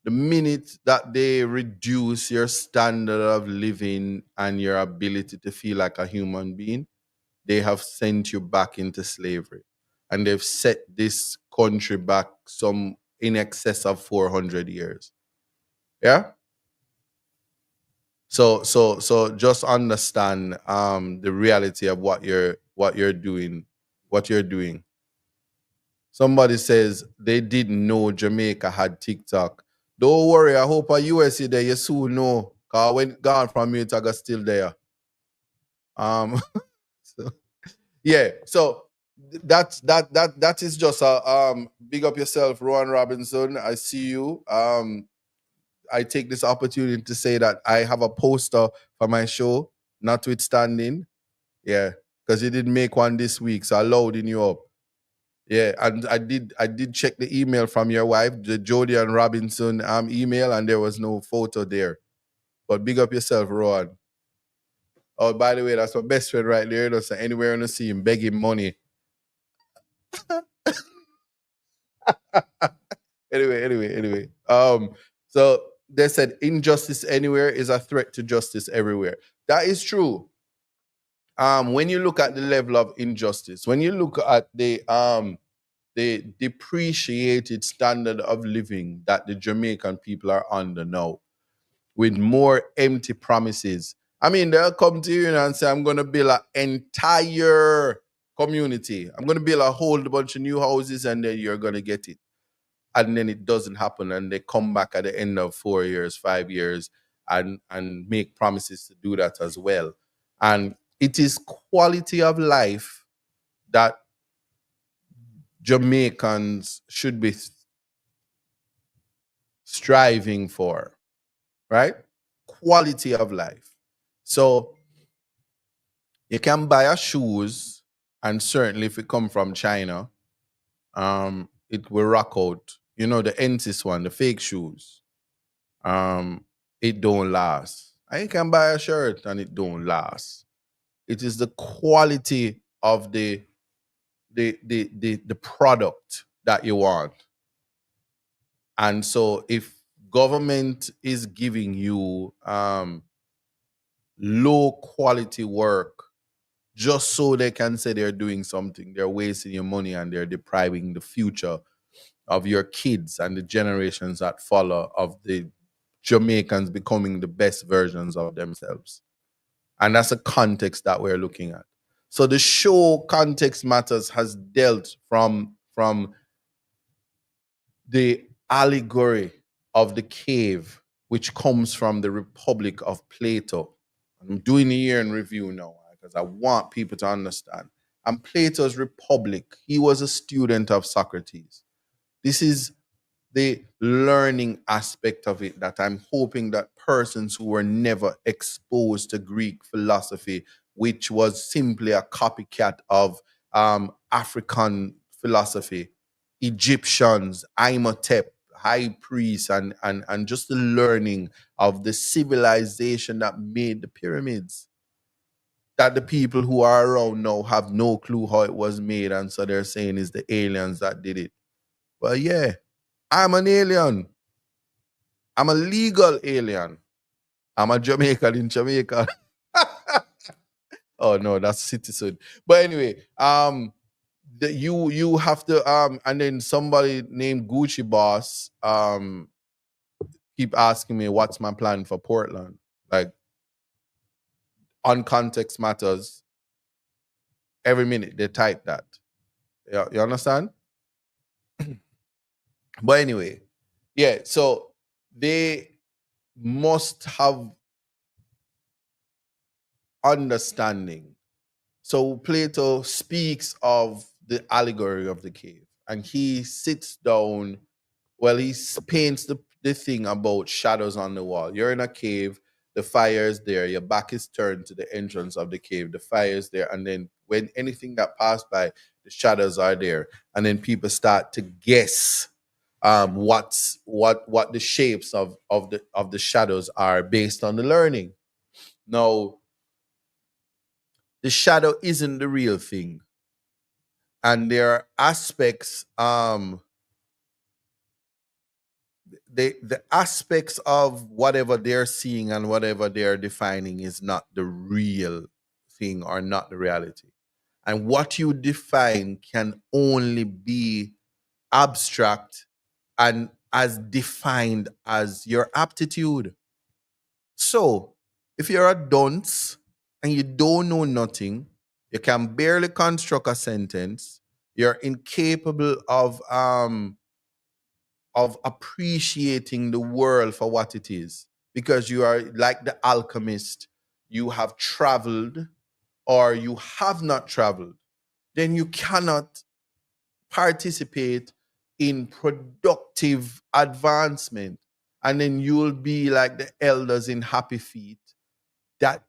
The minute that they reduce your standard of living and your ability to feel like a human being, they have sent you back into slavery. And they've set this country back some in excess of 400 years. Yeah? So just understand the reality of what you're doing. Somebody says they didn't know Jamaica had TikTok. Don't worry, I hope a USA there you soon know. Cause when gone from you, it's still there. Um so, yeah, so that is just a big up yourself, Rowan Robinson. I see you. I take this opportunity to say that I have a poster for my show, notwithstanding. Yeah, because you didn't make one this week, so I loading you up. Yeah, and I did check the email from your wife, the Jody and Robinson email, and there was no photo there. But big up yourself, Rowan. Oh, by the way, that's my best friend right there. So anywhere I see him begging money. Anyway. So they said injustice anywhere is a threat to justice everywhere. That is true. When you look at the level of injustice, when you look at the depreciated standard of living that the Jamaican people are under now, with more empty promises. I mean, they'll come to you and say, I'm going to build an entire community. I'm going to build a whole bunch of new houses and then you're going to get it. And then it doesn't happen. And they come back at the end of 4 years, 5 years, and make promises to do that as well. And it is quality of life that Jamaicans should be striving for, right? Quality of life. So you can buy a shoes, and certainly if it come from China, it will rock out. You know, the Ensis one, the fake shoes. It don't last. And you can buy a shirt and it don't last. It is the quality of the product that you want. And so if government is giving you low quality work just so they can say they're doing something, they're wasting your money and they're depriving the future of your kids and the generations that follow of the Jamaicans becoming the best versions of themselves. And that's a context that we're looking at. So the show Context Matters has dealt from the allegory of the cave, which comes from the Republic of Plato. I'm doing a year in review now because I want people to understand. And Plato's Republic, he was a student of Socrates. This is the learning aspect of it that I'm hoping that persons who were never exposed to Greek philosophy, which was simply a copycat of African philosophy, Egyptians, Imhotep, high priests, and just the learning of the civilization that made the pyramids, that the people who are around now have no clue how it was made, and so they're saying it's the aliens that did it. Well, yeah, I'm an alien. I'm a legal alien. I'm a Jamaican in Jamaica. Oh no, that's citizen. But anyway, you have to and then somebody named Gucci Boss keep asking me what's my plan for Portland. Like on Context Matters, every minute they type that. Yeah, you understand? But anyway, yeah, so they must have understanding. So Plato speaks of the allegory of the cave, and he sits down. Well, he paints the thing about shadows on the wall. You're in a cave, the fire is there, your back is turned to the entrance of the cave, the fire is there, and then when anything that passed by, the shadows are there, and then people start to guess what the shapes of the shadows are based on the learning. Now, The shadow isn't the real thing. And there are aspects, the aspects of whatever they're seeing and whatever they're defining is not the real thing or not the reality. And what you define can only be abstract and as defined as your aptitude. So, if you're a dunce and you don't know nothing, you can barely construct a sentence, you're incapable of appreciating the world for what it is because you are like the alchemist, you have traveled or you have not traveled, then you cannot participate in productive advancement. And then you'll be like the elders in Happy Feet that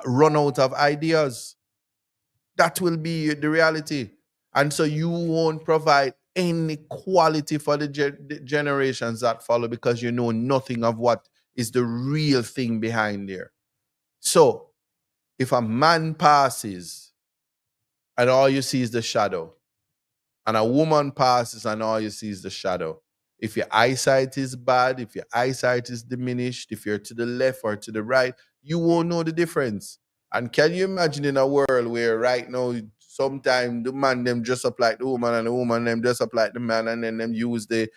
run out of ideas. That will be the reality. And so you won't provide any quality for the generations that follow because you know nothing of what is the real thing behind there. So if a man passes and all you see is the shadow, and a woman passes and all you see is the shadow. If your eyesight is bad, if your eyesight is diminished, if you're to the left or to the right, you won't know the difference. And can you imagine in a world where right now, sometimes the man them dress up like the woman and the woman them dress up like the man, and then them use the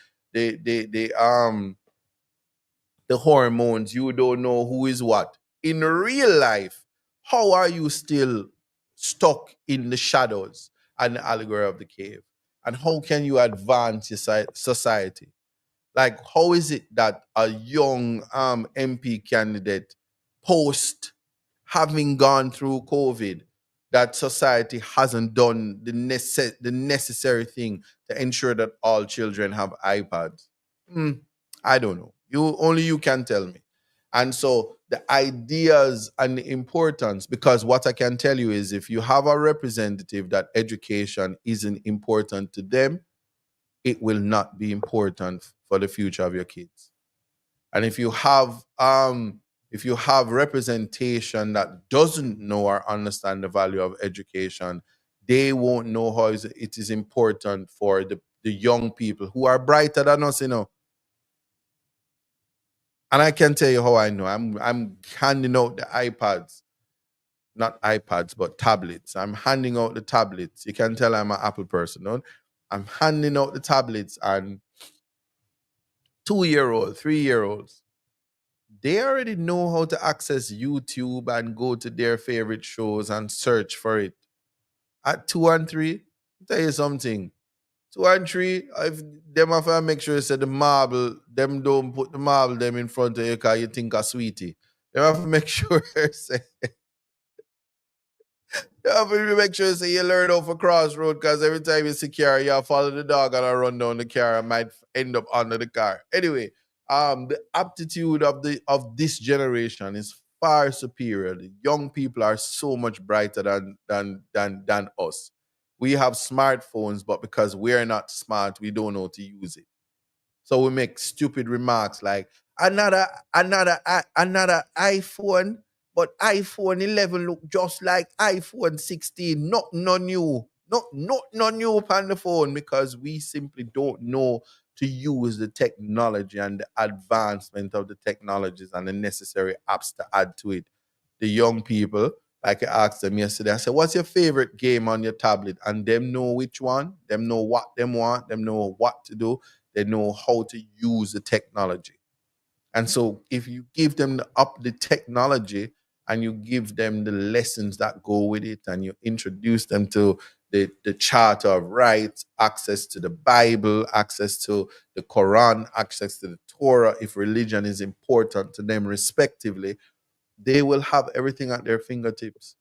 hormones, you don't know who is what. In real life, how are you still stuck in the shadows and the allegory of the cave? And how can you advance your society? Like, how is it that a young MP candidate, post having gone through COVID, that society hasn't done the necessary thing to ensure that all children have iPads? I don't know. You can tell me. And so the ideas and the importance, because what I can tell you is if you have a representative that education isn't important to them, it will not be important for the future of your kids. And if you have representation that doesn't know or understand the value of education, they won't know how it is important for the young people who are brighter than us, And I can tell you how I know. I'm handing out the iPads, not iPads, but tablets. I'm handing out the tablets. You can tell I'm an Apple person, no? I'm handing out the tablets, and 2-year-old, 3-year-olds, they already know how to access YouTube and go to their favorite shows and search for it. At 2 and 3, tell you something. 2 and 3, if them have to make sure you say the marble, them don't put the marble them in front of you because you think a sweetie. They have to make sure say you have to make sure say you learn off a crossroad because every time you see car, you follow the dog and I run down the car and might end up under the car. Anyway, the aptitude of this generation is far superior. The young people are so much brighter than us. We have smartphones, but because we're not smart, we don't know how to use it. So we make stupid remarks like another iPhone, but iPhone 11 look just like iPhone 16. Not no new. Not new upon the phone because we simply don't know to use the technology and the advancement of the technologies and the necessary apps to add to it. The young people, like I asked them yesterday, I said, what's your favorite game on your tablet? And them know which one, them know what them want, them know what to do, they know how to use the technology. And so if you give them the technology and you give them the lessons that go with it and you introduce them to the Charter of Rights, access to the Bible, access to the Quran, access to the Torah, if religion is important to them respectively, they will have everything at their fingertips.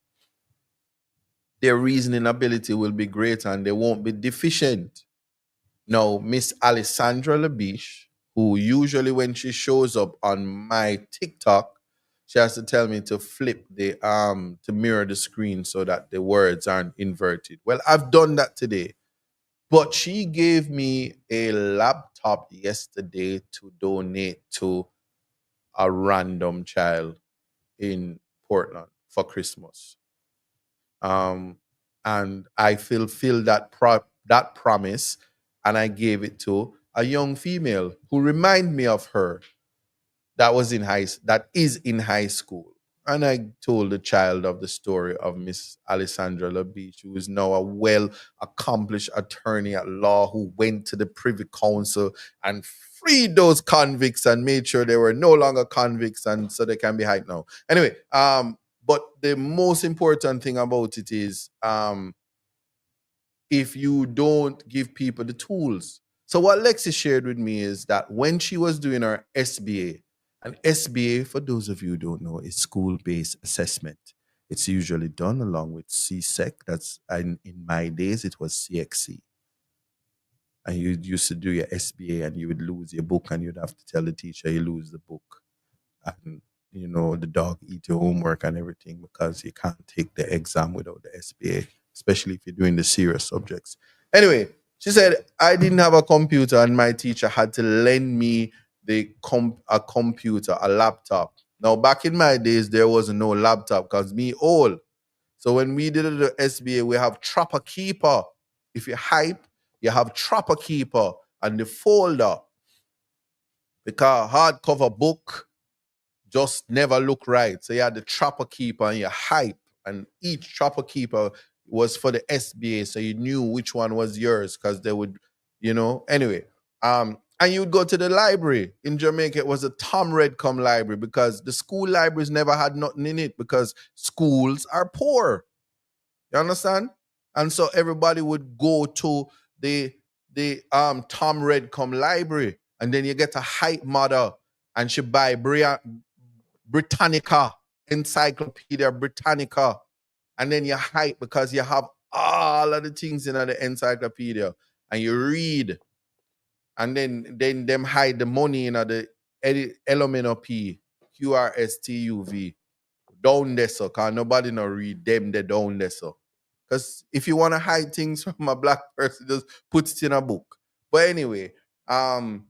Their reasoning ability will be greater and they won't be deficient. Now, Miss Alessandra Labiche, who usually when she shows up on my TikTok, she has to tell me to flip to mirror the screen so that the words aren't inverted. Well, I've done that today. But she gave me a laptop yesterday to donate to a random child in Portland for Christmas. And I fulfilled that promise, and I gave it to a young female who remind me of her that is in high school. And I told the child of the story of Miss Alessandra LaBeach, who is now a well accomplished attorney at law who went to the Privy Council and freed those convicts and made sure they were no longer convicts, and so they can be hyped now. Anyway, but the most important thing about it is if you don't give people the tools. So what Lexi shared with me is that when she was doing her SBA, and SBA, for those of you who don't know, is school-based assessment. It's usually done along with CSEC. In my days, it was CXC. And you used to do your SBA and you would lose your book and you'd have to tell the teacher you lose the book. And, the dog eat your homework and everything because you can't take the exam without the SBA, especially if you're doing the serious subjects. Anyway, she said, I didn't have a computer and my teacher had to lend me a computer, a laptop. Now, back in my days, there was no laptop because me old. So when we did the SBA, we have Trapper Keeper. If you hype, you have Trapper Keeper and the folder. Because hardcover book just never look right. So you had the Trapper Keeper and your hype, and each Trapper Keeper was for the SBA, so you knew which one was yours because they would, anyway. And you'd go to the library. In Jamaica, it was a Tom Redcom library because the school libraries never had nothing in it because schools are poor. You understand? And so everybody would go to the Tom Redcom library, and then you get a hype mother, and she buy Britannica, Encyclopedia Britannica, and then you hype because you have all of the things in the encyclopedia, and you read, and then them hide the money in the LMNOP, QRSTUV, down there, so because nobody no read them, they down there, so. Because if you want to hide things from a black person, just put it in a book. But anyway, and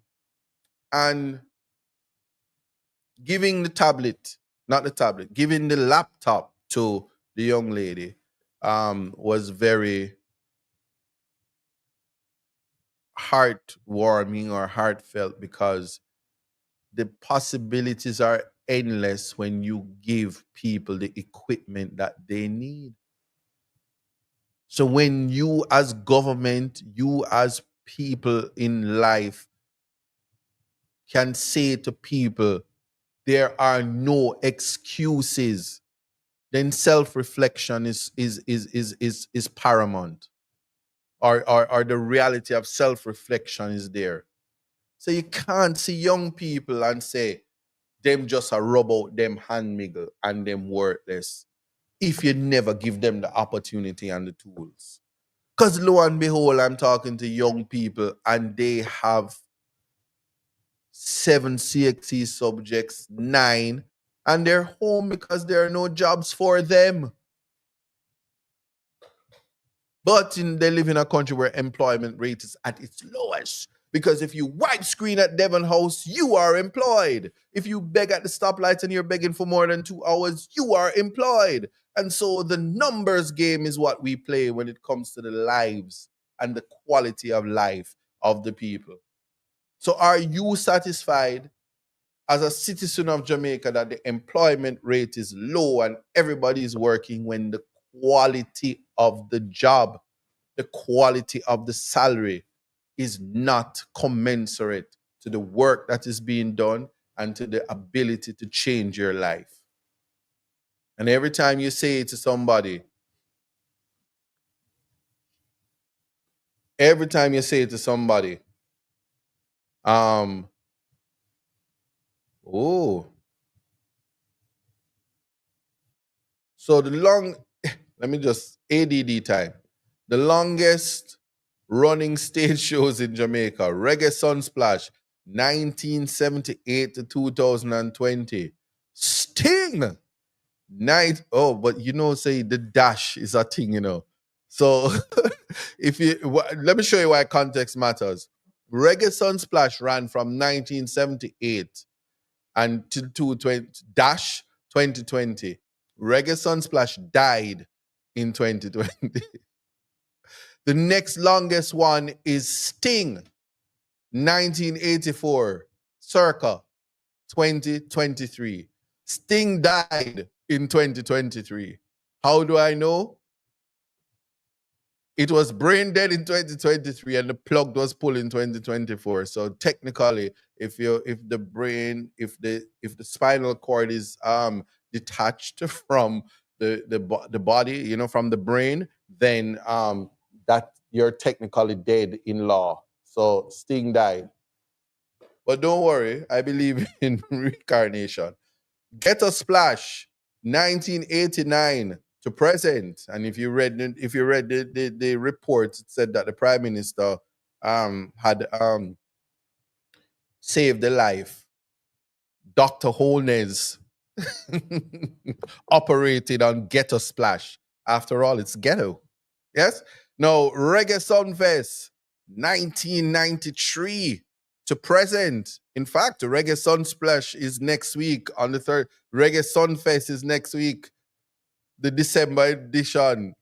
giving giving the laptop to the young lady was very heartwarming or heartfelt because the possibilities are endless when you give people the equipment that they need. So when you as government, you as people in life can say to people, there are no excuses, then self-reflection is paramount. Or the reality of self-reflection is there. So you can't see young people and say, them just a rub out them hand miggle and them worthless if you never give them the opportunity and the tools. Because lo and behold, I'm talking to young people and they have 7 CXC subjects, 9, and they're home because there are no jobs for them. But they live in a country where employment rate is at its lowest. Because if you wipe screen at Devon House, you are employed. If you beg at the stoplight and you're begging for more than 2 hours, you are employed. And so the numbers game is what we play when it comes to the lives and the quality of life of the people. So are you satisfied as a citizen of Jamaica that the employment rate is low and everybody is working when the quality of the job, the quality of the salary is not commensurate to the work that is being done and to the ability to change your life? And every time you say it to somebody, so let me just, ADD time. The longest running stage shows in Jamaica, Reggae Sunsplash, 1978 to 2020. Sting! But say the dash is a thing, So let me show you why context matters. Reggae Sunsplash ran from 1978 until 2020. Reggae Sunsplash died in 2020. The next longest one is Sting, 1984, circa 2023. Sting died in 2023. How do I know? It was brain dead in 2023 and the plug was pulled in 2024. So technically, if the spinal cord is detached from the body, from the brain, then that you're technically dead in law. So Sting died. But don't worry, I believe in reincarnation. Ghetto Splash, 1989 to present. And if you read the report, it said that the Prime Minister had saved the life. Dr. Holness operated on Ghetto Splash. After all, it's ghetto. Yes? Now, Reggae Sunfest, 1993 to present. In fact, the Reggae Sunsplash is next week on the 3rd. Reggae Sunfest is next week, the December edition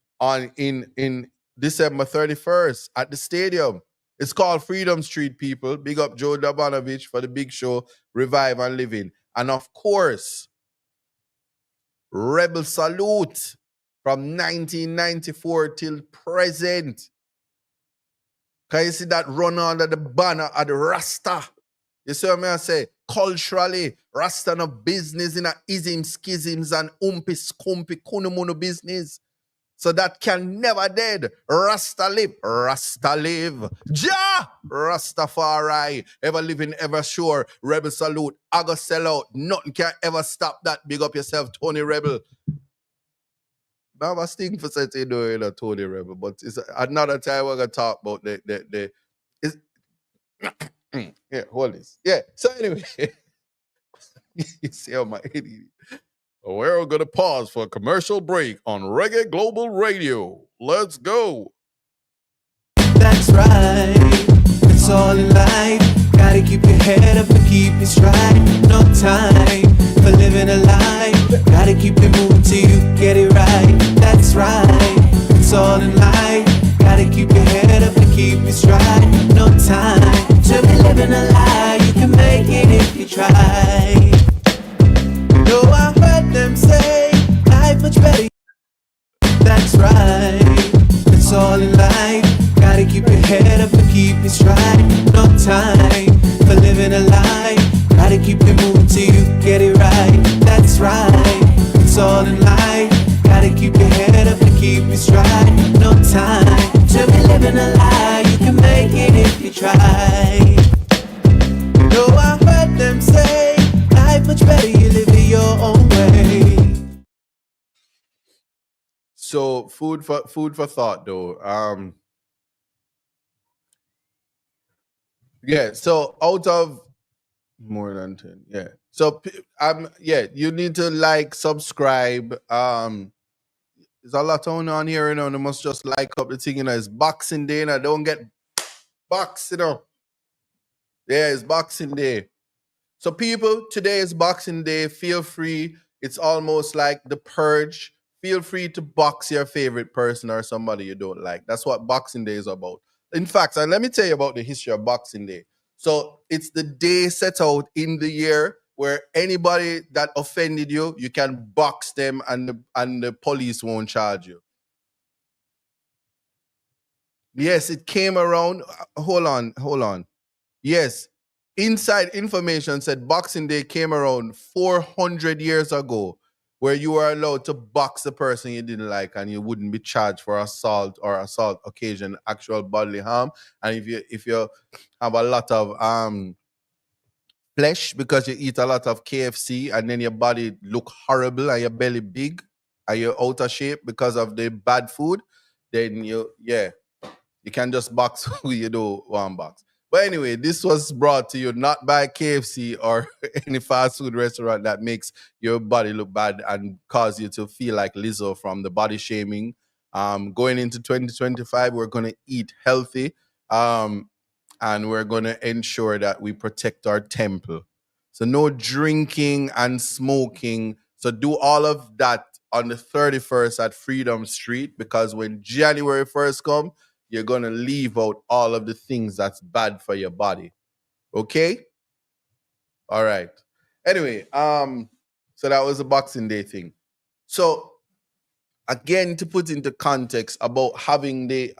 in December 31st at the stadium. It's called Freedom Street, people. Big up Joe Dabanovich for the big show, Revive and Living. And of course, Rebel Salute from 1994 till present. Can you see that run under the banner of the Rasta? You see what I say? Culturally, Rasta no business in a ism, schisms and umpi, skumpi, kunumuno business. So that can never dead. Rasta live. Rasta live. Ja! Rastafari. Ever living, ever sure. Rebel Salute. I go sell out. Nothing can ever stop that. Big up yourself, Tony Rebel. Now I Sting for saying Tony Rebel, but it's another time we're gonna talk about the it's, yeah, hold this. Yeah. So anyway, you see how my idiot. We're gonna pause for a commercial break on Reggae Global Radio. Let's go. That's right. It's all in life. Gotta keep your head up and keep it straight. No time for living a lie. Gotta keep it moving till you get it right. That's right. It's all in life. Gotta keep your head up and keep it straight. No time to be living a lie. You can make it if you try. No, I heard them say life much better. That's right. It's all in life. Gotta keep your head up and keep it straight. No time for living a lie. Gotta keep it moving till you get it right. That's right. It's all in life. Gotta keep your head up and keep it straight. No time to be living a lie. You can make it if you try. No, I heard them say life much better. You live it your own way. So food for thought though. Yeah, so out of more than 10, yeah. So yeah, you need to like, subscribe. There's a lot on here, you must just like up the thing, it's Boxing Day, and I don't get boxed, Yeah, it's Boxing Day. So people, today is Boxing Day. Feel free. It's almost like the purge. Feel free to box your favorite person or somebody you don't like. That's what Boxing Day is about. In fact, and let me tell you about the history of Boxing Day. So it's the day set out in the year where anybody that offended you, you can box them and the police won't charge you. Yes, it came around. Hold on. Yes, inside information said Boxing Day came around 400 years ago, where you were allowed to box the person you didn't like and you wouldn't be charged for assault or assault occasion actual bodily harm. And if you have a lot of flesh because you eat a lot of KFC and then your body look horrible and your belly big and you're out of shape because of the bad food, then you can just box who you do one box. But anyway, this was brought to you not by KFC or any fast food restaurant that makes your body look bad and cause you to feel like Lizzo from the body shaming. Going into 2025, we're going to eat healthy, and we're going to ensure that we protect our temple. So no drinking and smoking. So do all of that on the 31st at Freedom Street, because when January 1st come, you're going to leave out all of the things that's bad for your body. Okay? All right. Anyway, so that was a Boxing Day thing. So again, to put into context about having the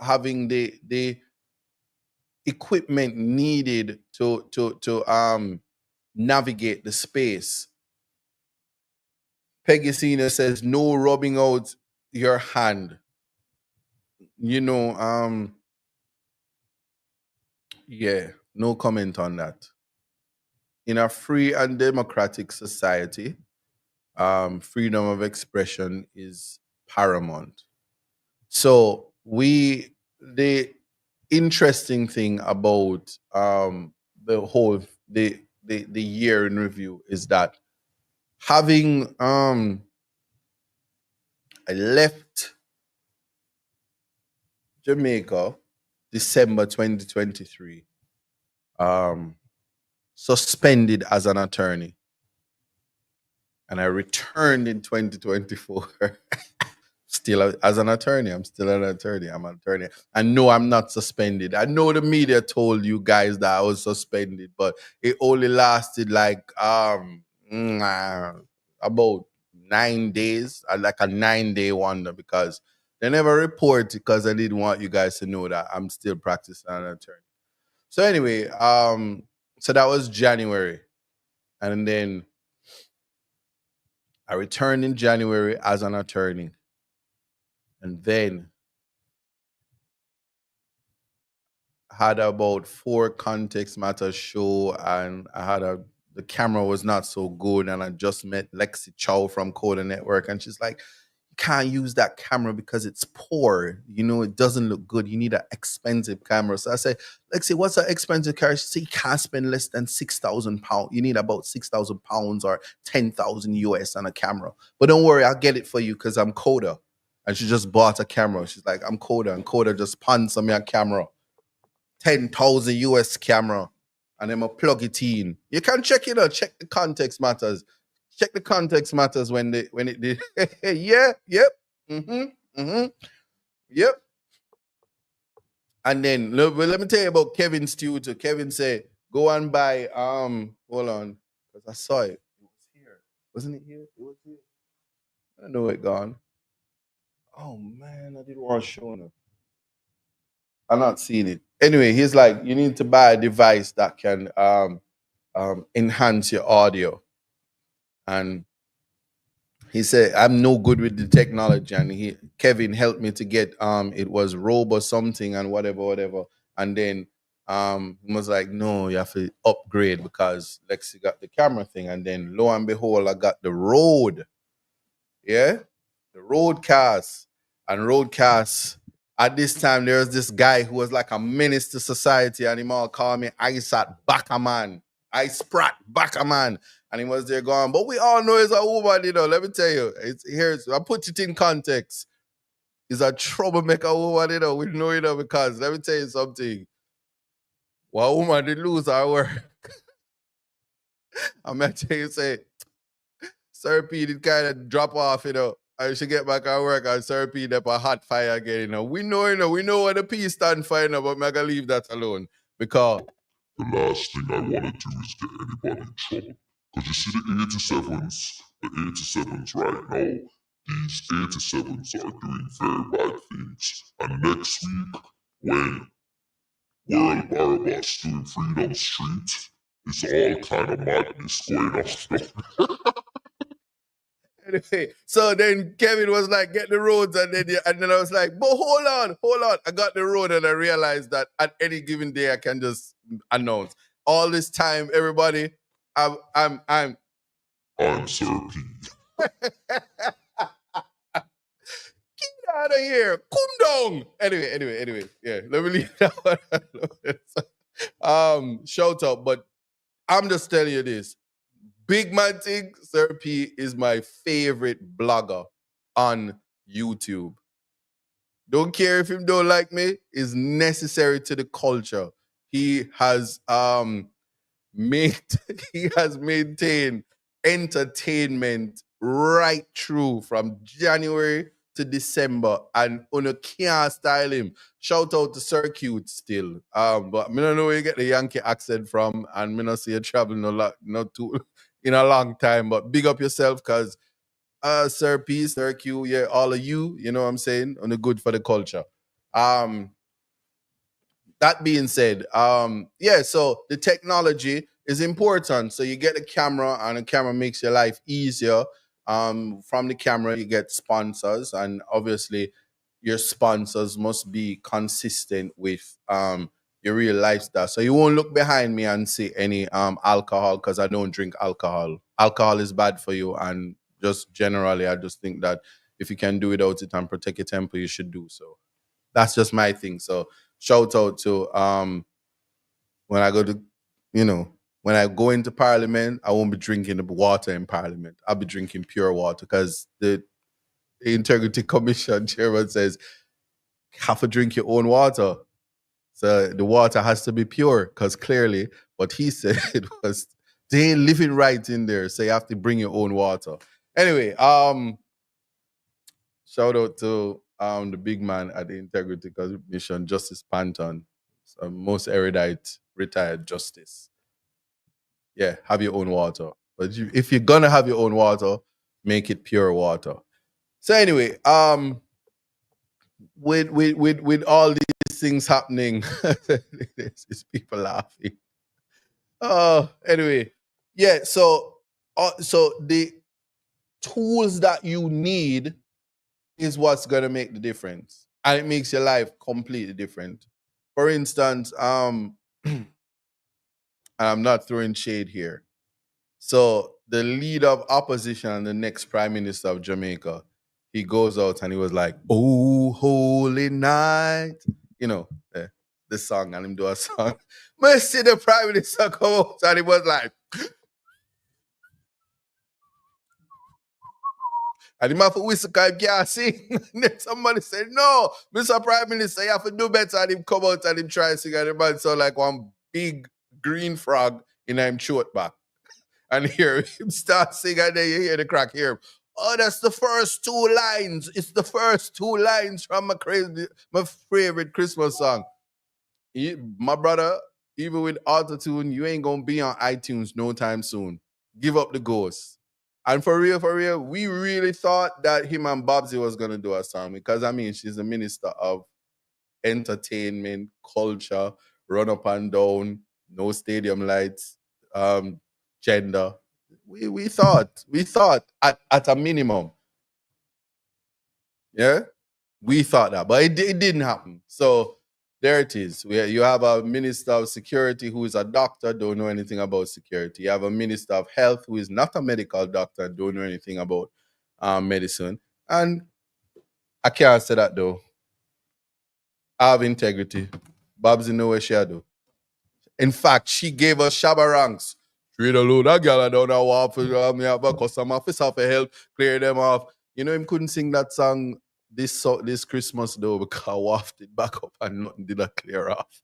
equipment needed to navigate the space. Peggy Senior says no rubbing out your hand. You know, yeah, no comment on that. In a free and democratic society, freedom of expression is paramount. So the interesting thing about the whole the year in review is that having I left Jamaica December 2023, suspended as an attorney, and I returned in 2024. Still as an attorney. I'm still an attorney. I'm an attorney. I know I'm not suspended. I know the media told you guys that I was suspended, but it only lasted like about 9 days, like a 9-day wonder, because they never reported, because I didn't want you guys to know that I'm still practicing an attorney. So anyway, so that was January. And then I returned in January as an attorney. And then had about 4 context matters show, and the camera was not so good, and I just met Lexi Chow from Coda Network, and she's like, you can't use that camera because it's poor. You know, it doesn't look good. You need an expensive camera. So I said, Lexi, what's an expensive camera? She said, you can't spend less than £6,000. You need about £6,000 or 10,000 US on a camera. But don't worry, I'll get it for you because I'm Coda. And she just bought a camera. She's like, I'm Coda. And Coda just sponsor me a camera. 10,000 US camera. And then I plug it in. You can check it out. Check the context matters. Check the context matters when it did. Yeah, yep. Yep. And then let me tell you about Kevin's tutor. Kevin said, go and buy hold on. Because I saw it. It was here. Wasn't it here? It was here. I know it gone. Oh man, I didn't want to show it. I'm not seeing it. Anyway, he's like, you need to buy a device that can enhance your audio. And he said, I'm no good with the technology. And Kevin helped me to get it was Robo something and whatever. And then he was like, no, you have to upgrade because Lexi got the camera thing. And then lo and behold, I got the Rode. Yeah? The Roadcast. And Roadcast. At this time, there was this guy who was like a menace to society, and he all called me Isat Backerman. I sprat Backerman. And he was there going, but we all know he's a woman, you know. Let me tell you. I put it in context. He's a troublemaker woman, you know. We know, you know, because let me tell you something. One woman did lose her work. I'm going to tell you, say, Sir P did kind of drop off, you know. I should get back at work and Sir P up a hot fire again, you know. We know what the P stand for, you know, but I'm going to leave that alone. Because the last thing I want to do is get anybody in trouble. Because you see the 87s right now, these 87s are doing very bad things. And next week, when World Barabbas doing Freedom Street, it's all kind of madness going on. Anyway, so then Kevin was like, get the roads, and then I was like, but hold on. I got the road, and I realized that at any given day I can just announce. All this time, everybody, I'm Sir P. Get out of here. Come down. Anyway. Yeah, let me leave that one. Shout out, but I'm just telling you this. Big man thing, Sir P is my favorite blogger on YouTube. Don't care if him don't like me, is necessary to the culture. He has maintained entertainment right through from January to December, and Uno can't style him. Shout out to Circuit still. But me don't know where you get the Yankee accent from, and me not see you travel not too in a long time. But big up yourself, cause Sir P, Sir Q, yeah, all of you, you know what I'm saying? On the good for the culture. Um, that being said, yeah, so the technology is important. So you get a camera, and the camera makes your life easier. From the camera, you get sponsors, and obviously, your sponsors must be consistent with your real lifestyle. So you won't look behind me and see any alcohol, because I don't drink alcohol. Alcohol is bad for you, and just generally, I just think that if you can do without it and protect your temper, you should do so. That's just my thing. So shout out to when I go to, you know, when I go into parliament, I won't be drinking the water in parliament. I'll be drinking pure water, because the integrity commission chairman says have to drink your own water. So the water has to be pure, because clearly what he said was they ain't living right in there. So you have to bring your own water. Anyway, shout out to the big man at the Integrity Commission, Justice Panton, most erudite retired justice. Yeah, have your own water. But if you're gonna have your own water, make it pure water. So anyway, with all these things happening, it's people laughing. Anyway, yeah. So the tools that you need is what's gonna make the difference, and it makes your life completely different. For instance, and I'm not throwing shade here. So the leader of opposition and the next prime minister of Jamaica, he goes out and he was like, "Oh, holy night," you know, the song, and him do a song. But see the prime minister come out and he was like, and him have to whistle because he can't sing. Then somebody said, "No, Mr. Prime Minister, you have to do better." And him come out and him try to sing, and the man sound like one big green frog in him throat back. And here him start singing, and then you hear the crack here. Oh, that's the first two lines. It's the first two lines from my favorite Christmas song. My brother, even with autotune, you ain't gonna be on iTunes no time soon. Give up the ghost. And for real, we really thought that him and Babsy was gonna do a song, because I mean she's the minister of entertainment, culture, run up and down, no stadium lights, gender. We thought at a minimum, yeah, we thought that, but it didn't happen. So there it is. You have a minister of security who is a doctor, don't know anything about security. You have a minister of health who is not a medical doctor, don't know anything about medicine. And I can't say that though. I have integrity. Babsy know where she do. In fact, she gave us Shabba ranks. Straight alone, that girl I don't know what for me have a customer officer for help, clear them off. You know, him couldn't sing that song this Christmas though, because I wafted it back up and nothing did not clear off.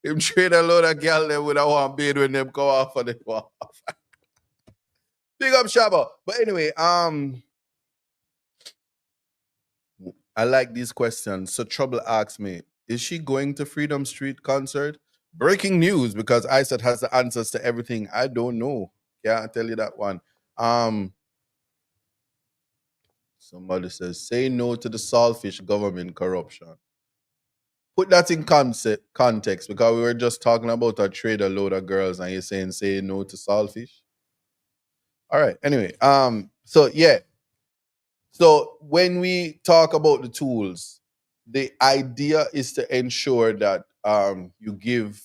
Him trade a load of girl them with a one bed when them come off and they go off. Big up Shabba. But anyway, I like these questions. So Trouble asks me, is she going to Freedom Street concert? Breaking news, because ISAT has the answers to everything. I don't know. Can't tell you that one. Somebody says, say no to the Saltfish government corruption. Put that in context, because we were just talking about a trader load of girls and you're saying say no to Saltfish. All right. Anyway, so yeah. So when we talk about the tools, the idea is to ensure that you give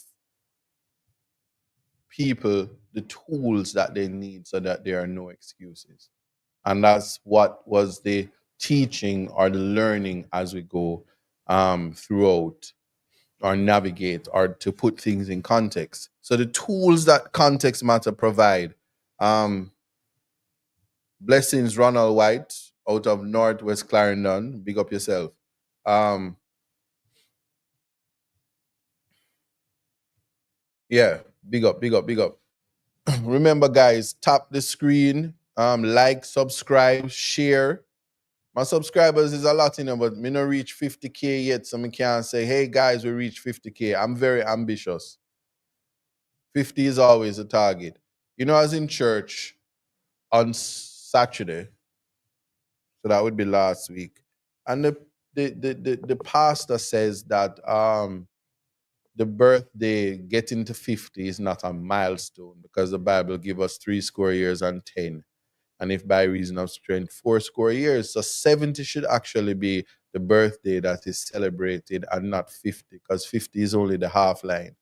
people the tools that they need so that there are no excuses. And that's what was the teaching or the learning as we go throughout or navigate or to put things in context. So the tools that context matter provide. Blessings Ronald White out of Northwest Clarendon. Big up yourself. Yeah, big up, big up, big up. Remember, guys, tap the screen Like, subscribe, share. My subscribers is a lot, but me no reach 50K yet, so me can't say, hey guys, we reach 50K. I'm very ambitious. 50 is always a target. I was in church on Saturday, so that would be last week, and the pastor says that the birthday getting to 50 is not a milestone because the Bible give us 70 and 10. And if by reason of strength, 70 years. So 70 should actually be the birthday that is celebrated and not 50, because 50 is only the half line.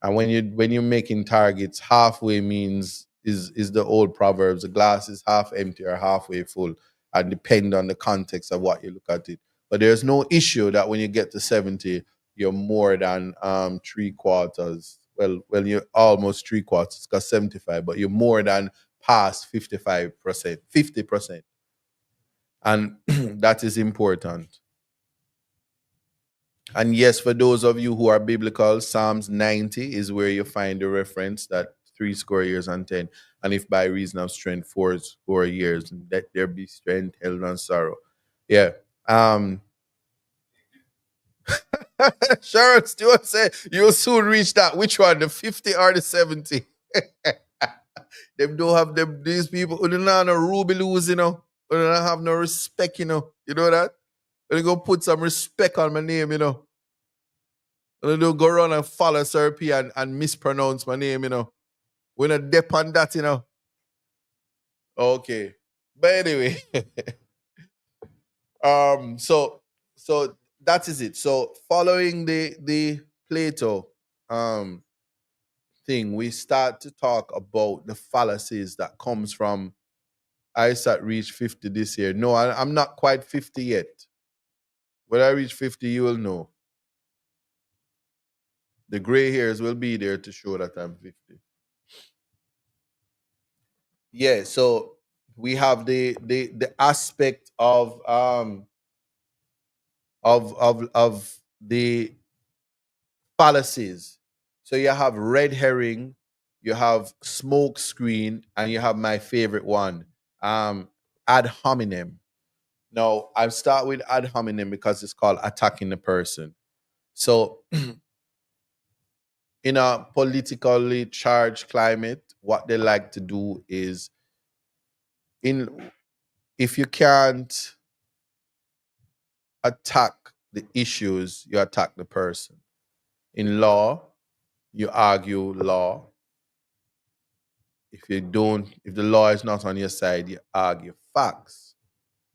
And when you're making targets, halfway means is the old proverbs, the glass is half empty or halfway full, and depend on the context of what you look at it. But there's no issue that when you get to 70, you're more than three quarters. Well, you're almost three quarters because 75, but you're more than past 55%, 50%. And that is important. And yes, for those of you who are biblical, Psalms 90 is where you find the reference that 70 and 10. And if by reason of strength, 4 years, let there be strength, health, and sorrow. Yeah. Sharon Stewart say you'll soon reach that. Which one? The 50 or the 70? Them don't have these people who don't have no ruby lose, Who don't have no respect, You know that? They go put some respect on my name, And they don't go around and follow Sir P and mispronounce my name, We're not dep on that, Okay. But anyway. So that is it. So following the Plato thing, we start to talk about the fallacies that comes from I start reach 50 this year. No, I'm not quite 50 yet. When I reach 50, you will know. The gray hairs will be there to show that I'm 50. Yeah, so we have the aspect of the fallacies. So you have red herring, you have smoke screen, and you have my favorite one, ad hominem. Now, I'll start with ad hominem because it's called attacking the person. So, in a politically charged climate, what they like to do is, if you can't attack the issues, you attack the person. In law, you argue law. If the law is not on your side, you argue facts.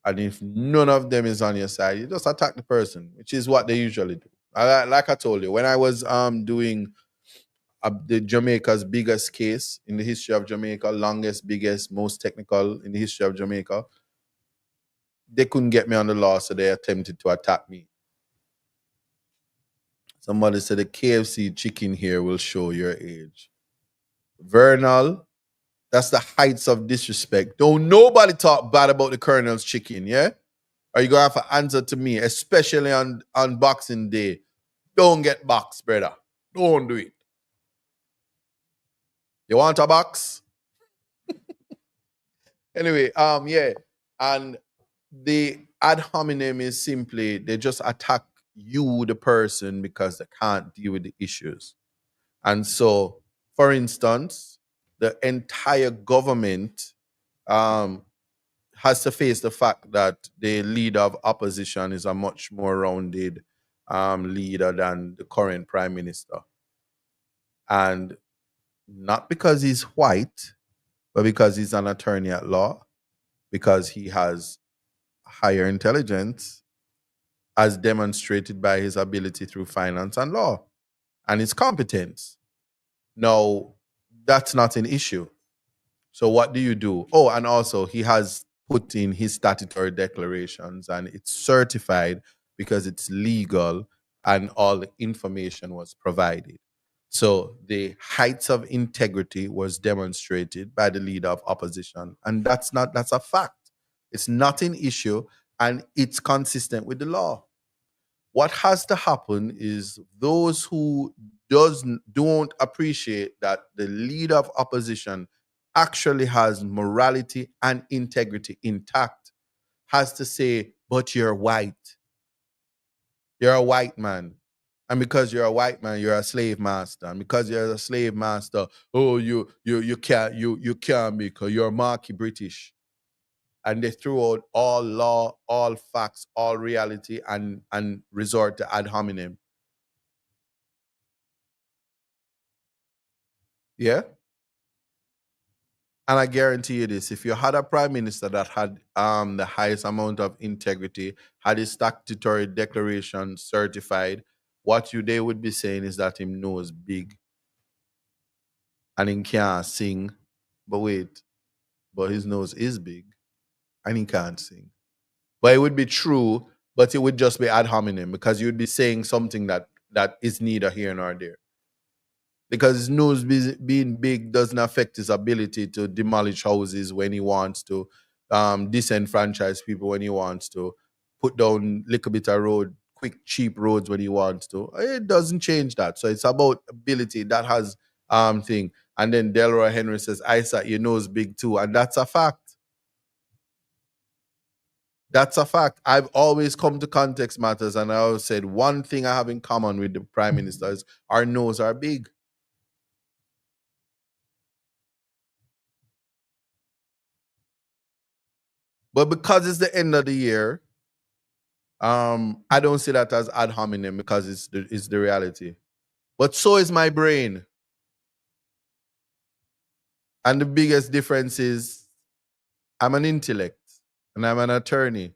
And if none of them is on your side, you just attack the person, which is what they usually do. Like I told you, when I was doing the Jamaica's biggest case in the history of Jamaica, longest, biggest, most technical in the history of Jamaica, they couldn't get me on the law, so they attempted to attack me. Somebody said the KFC chicken here will show your age. Vernal, that's the heights of disrespect. Don't nobody talk bad about the Colonel's chicken, yeah? Or you gonna have to answer to me, especially on Boxing Day. Don't get boxed, brother. Don't do it. You want a box? Anyway, yeah. And the ad hominem is simply they just attack you, the person, because they can't deal with the issues. And so, for instance, the entire government has to face the fact that the leader of opposition is a much more rounded leader than the current prime minister. And not because he's white, but because he's an attorney at law, because he has higher intelligence, as demonstrated by his ability through finance and law and his competence. Now, that's not an issue. So what do you do? Oh, and also he has put in his statutory declarations and it's certified because it's legal and all the information was provided. So the heights of integrity was demonstrated by the leader of opposition. And that's a fact. It's not an issue and it's consistent with the law. What has to happen is those who don't appreciate that the leader of opposition actually has morality and integrity intact has to say, but you're white. You're a white man. And because you're a white man, you're a slave master. And because you're a slave master, oh, you can't be because you're marky British. And they threw out all law, all facts, all reality, and resort to ad hominem. Yeah. And I guarantee you this: if you had a prime minister that had the highest amount of integrity, had his statutory declaration certified, what you they would be saying is that him knows big and he can't sing. But wait, but his nose is big and he can't sing. But it would be true, but it would just be ad hominem because you would be saying something that is neither here nor there. Because his nose being big doesn't affect his ability to demolish houses when he wants to, disenfranchise people when he wants to, put down little bit of road, quick, cheap roads when he wants to. It doesn't change that. So it's about ability that has thing. And then Delroy Henry says, Isaac, your nose big too. And that's a fact. That's a fact. I've always come to context matters, and I always said one thing I have in common with the prime minister is our nose are big. But because it's the end of the year, I don't see that as ad hominem because it's the reality. But so is my brain. And the biggest difference is I'm an intellect and I'm an attorney.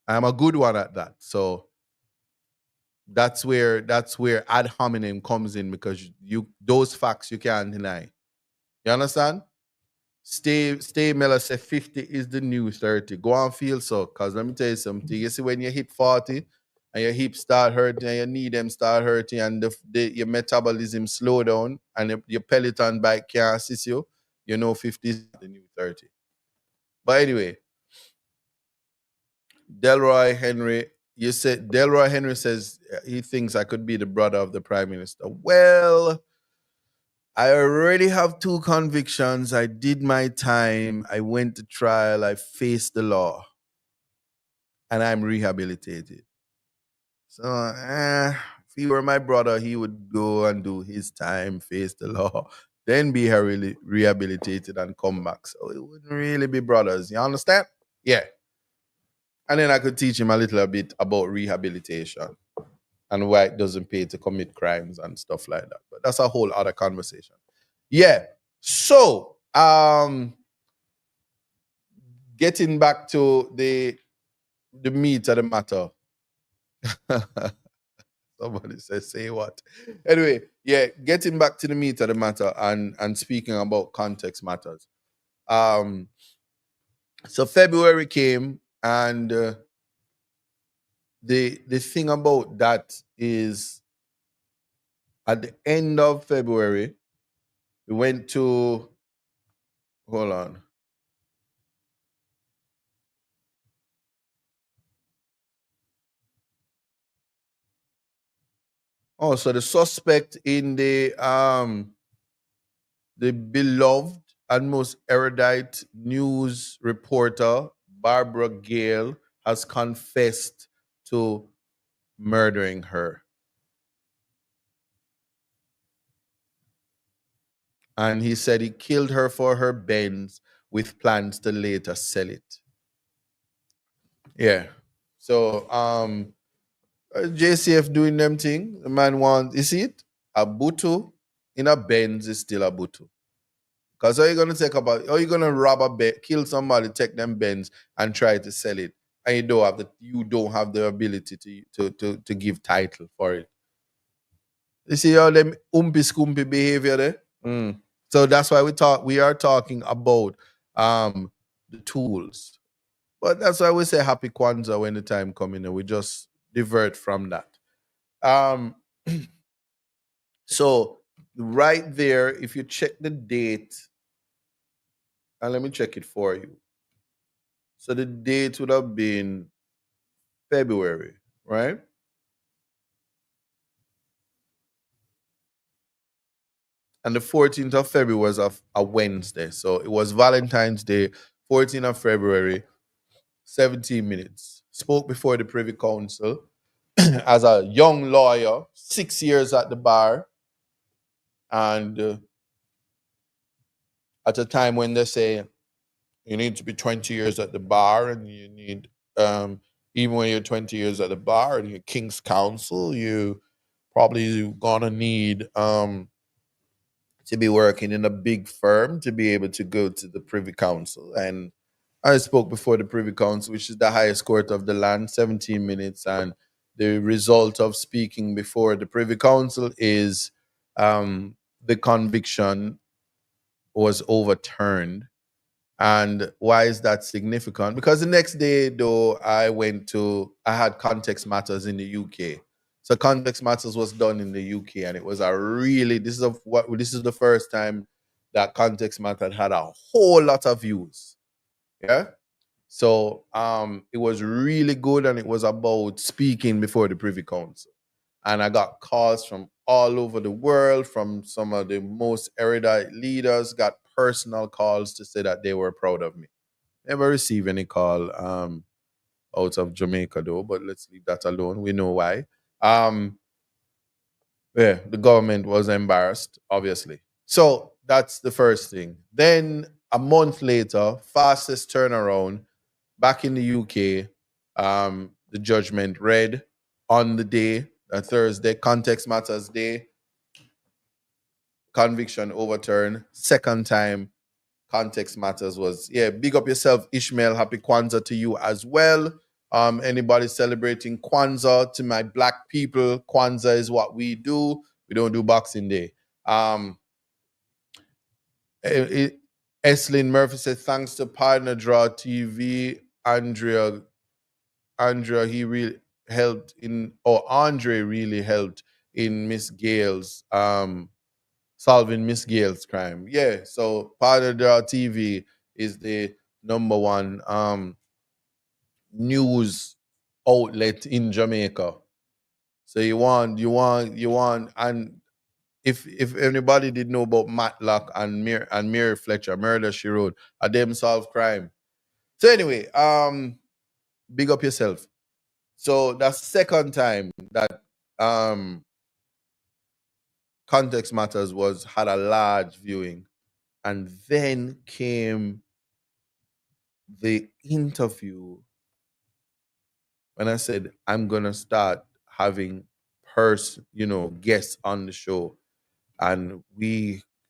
I'm a good one at that. So that's where ad hominem comes in because you those facts you can't deny. You understand? Stay Miller say 50 is the new 30. Go and feel so. Cause let me tell you something. You see, when you hit 40 and your hips start hurting and your knee them start hurting and your metabolism slow down and your Peloton bike can't assist you, you know 50 is the new 30. But anyway, Delroy Henry, you said Delroy Henry says he thinks I could be the brother of the prime minister. Well, I already have two convictions. I did my time. I went to trial. I faced the law. And I'm rehabilitated. So, if he were my brother, he would go and do his time, face the law, then be rehabilitated and come back. So it wouldn't really be brothers. You understand? Yeah. And then I could teach him a little bit about rehabilitation and why it doesn't pay to commit crimes and stuff like that. But that's a whole other conversation. Yeah. So, getting back to the meat of the matter. Somebody says, say what? Anyway, yeah, getting back to the meat of the matter and speaking about context matters. Um, so February came, and the thing about that is at the end of February, we went to hold on. Oh, so the suspect in the beloved and most erudite news reporter, Barbara Gale, has confessed to murdering her. And he said he killed her for her Benz with plans to later sell it. Yeah. So JCF doing them thing. The man wants, you see it? A Butu in a Benz is still a Butu. Because how you gonna take about how you gonna rob a kill somebody, take them Benz and try to sell it. And you don't have the ability to give title for it. You see all them umpy scumpy behavior there? Mm. So that's why we are talking about the tools. But that's why we say happy Kwanzaa when the time coming and we just divert from that. Um so right there, if you check the date, and let me check it for you. So the date would have been February, right? and the 14th of February was a Wednesday. So it was Valentine's Day, 14th of February, 17 minutes. Spoke before the Privy Council as a young lawyer, 6 years at the bar, and at a time when they say you need to be 20 years at the bar, and you need, even when you're 20 years at the bar and you're King's Counsel, you probably gonna need to be working in a big firm to be able to go to the Privy Council. And I spoke before the Privy Council, which is the highest court of the land, 17 minutes. And the result of speaking before the Privy Council is the conviction was overturned. And why is that significant? Because the next day, though, I had Context Matters in the UK. So Context Matters was done in the UK, and it was this is the first time that Context Matters had a whole lot of views. Yeah. So it was really good, and it was about speaking before the Privy Council. And I got calls from all over the world, from some of the most erudite leaders, got personal calls to say that they were proud of me. Never received any call out of Jamaica though, but let's leave that alone. We know why. Yeah, the government was embarrassed, obviously. So that's the first thing. Then a month later, fastest turnaround, back in the UK, the judgment read on the day, Thursday, Context Matters Day, conviction overturned. Second time, Context Matters was, yeah, big up yourself, Ishmael. Happy Kwanzaa to you as well. Anybody celebrating Kwanzaa? To my black people, Kwanzaa is what we do. We don't do Boxing Day. Eslin Murphy said, thanks to Partner Draw TV, Andrea, he really helped in, or Andre really helped in Miss Gale's, solving Miss Gale's crime. Yeah, so Partner Draw TV is the number one news outlet in Jamaica. So you want, and if anybody did know about Matlock and Mary Fletcher, Murder She Wrote, a them solve crime. So anyway, big up yourself. So that's second time that Context Matters had a large viewing. And then came the interview when I said I'm gonna start having guests on the show. And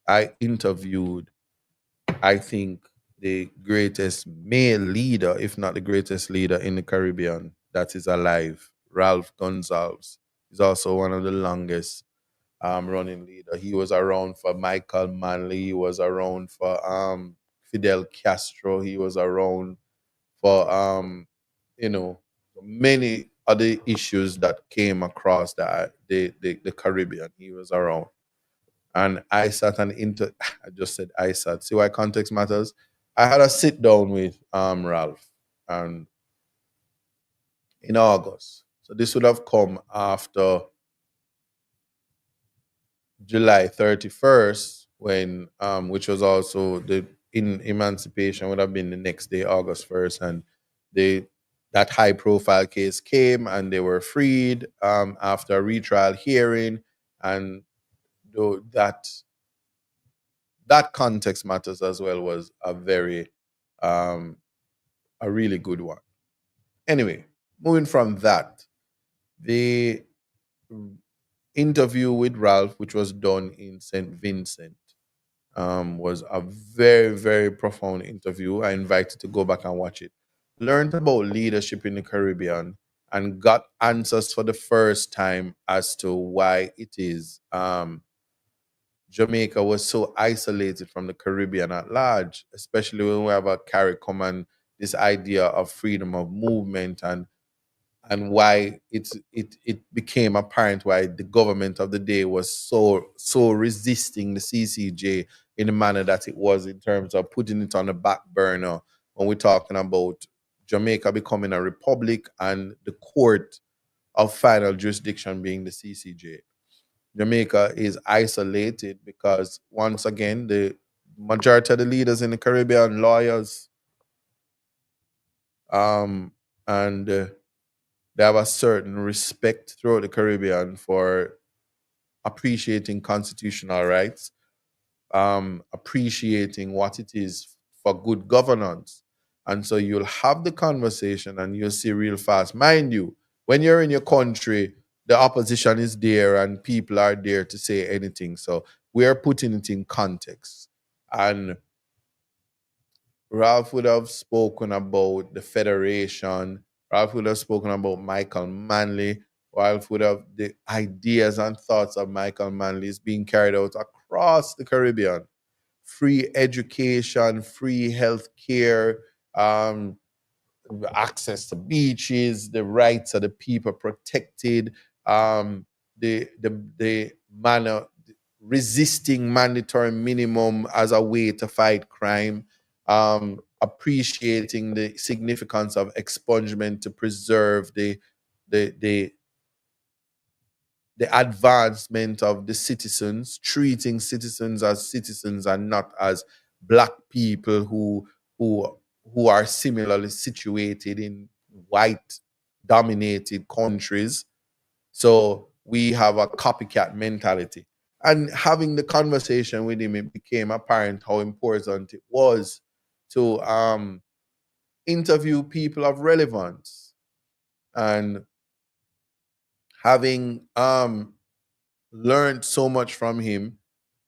I interviewed, I think, the greatest male leader, if not the greatest leader in the Caribbean that is alive, Ralph Gonsalves. He's also one of the longest running leader. He was around for Michael Manley. He was around for Fidel Castro. He was around for many other issues that came across the Caribbean. He was around. And I sat and I just said I sat. See why context matters? I had a sit down with Ralph and in August. So this would have come after July 31st, when which was also the in emancipation would have been the next day, August 1st, and that high profile case came and they were freed after a retrial hearing. And though that context matters as well was a really good one. Anyway, moving from that, the interview with Ralph, which was done in St. Vincent, was a very, very profound interview. I invite you to go back and watch it. Learned about leadership in the Caribbean and got answers for the first time as to why it is Jamaica was so isolated from the Caribbean at large, especially when we have a CARICOM, this idea of freedom of movement, and why it became apparent why the government of the day was so resisting the CCJ in the manner that it was, in terms of putting it on the back burner when we're talking about Jamaica becoming a republic and the court of final jurisdiction being the CCJ. Jamaica is isolated because, once again, the majority of the leaders in the Caribbean lawyers, um, and they have a certain respect throughout the Caribbean for appreciating constitutional rights, appreciating what it is for good governance. And so you'll have the conversation and you'll see real fast. Mind you, when you're in your country, the opposition is there and people are there to say anything. So we're putting it in context. And Ralph would have spoken about the Federation. Ralph would have spoken about Michael Manley. Ralph would have the ideas and thoughts of Michael Manley is being carried out across the Caribbean. Free education, free health care, um, access to beaches, the rights of the people protected, the manner resisting mandatory minimum as a way to fight crime, appreciating the significance of expungement to preserve the the the advancement of the citizens, treating citizens as citizens and not as black people who who are similarly situated in white dominated countries. So we have a copycat mentality. And having the conversation with him, it became apparent how important it was to interview people of relevance. And having learned so much from him,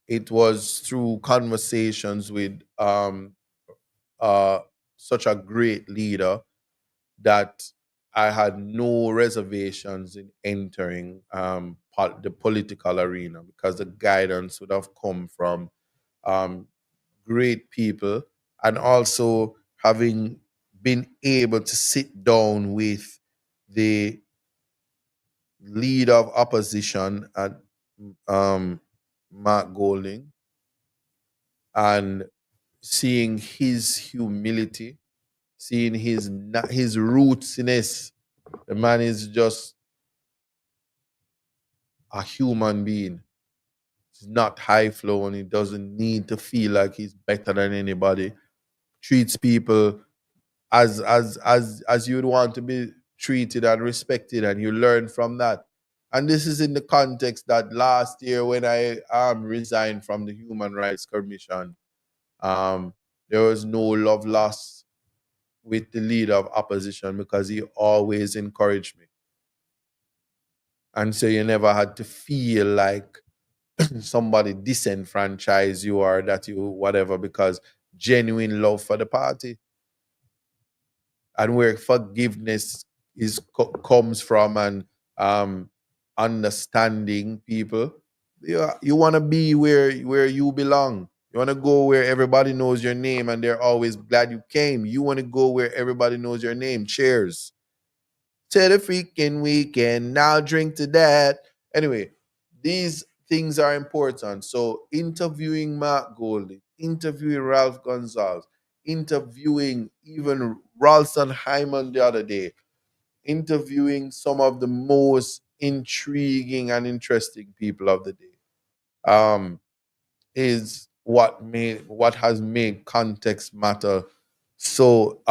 it was through conversations with uh, such a great leader that I had no reservations in entering the political arena because the guidance would have come from um, great people, and also having been able to sit down with the leader of opposition at Mark Golding, and seeing his humility, seeing his rootsiness. The man is just a human being. He's not high flow and he doesn't need to feel like he's better than anybody. Treats people as you would want to be treated and respected, and you learn from that. And this is in the context that last year when I resigned from the Human Rights Commission, um, there was no love lost with the leader of opposition because he always encouraged me. And so you never had to feel like somebody disenfranchise you or that you whatever, because genuine love for the party and where forgiveness comes from, and um, understanding people. You want to be where you belong. You want to go where everybody knows your name and they're always glad you came. You want to go where everybody knows your name. Cheers to the freaking weekend. Now drink to that. Anyway, these things are important. So interviewing Mark Golding, interviewing Ralph Gonzalez, interviewing even Ralston Hyman the other day, interviewing some of the most intriguing and interesting people of the day, um, is what has made context matter so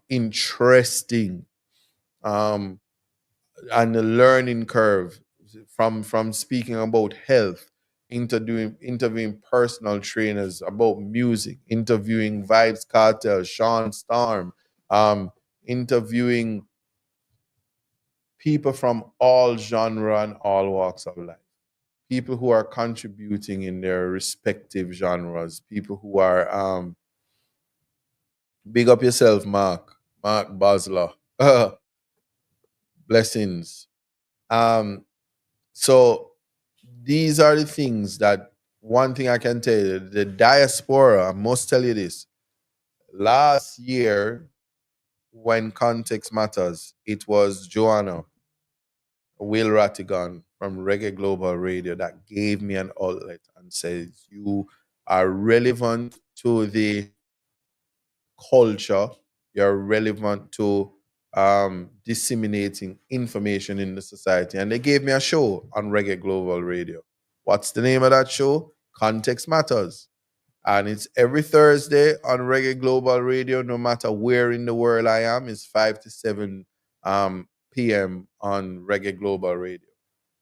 interesting. Um, and the learning curve from speaking about health, interviewing personal trainers about music, interviewing Vibes Cartel, Sean Storm, interviewing people from all genre and all walks of life, people who are contributing in their respective genres, people who are big up yourself, Mark Basler. Blessings. um So these are the things that, one thing I can tell you, the diaspora, I must tell you this. Last year, when context matters, it was Joanna Will Rattigan from Reggae Global Radio that gave me an outlet and says, you are relevant to the culture, you're relevant to disseminating information in the society. And they gave me a show on Reggae Global Radio. What's the name of that show? Context Matters. And it's every Thursday on Reggae Global Radio, no matter where in the world I am. It's 5 to 7 p.m. on Reggae Global Radio.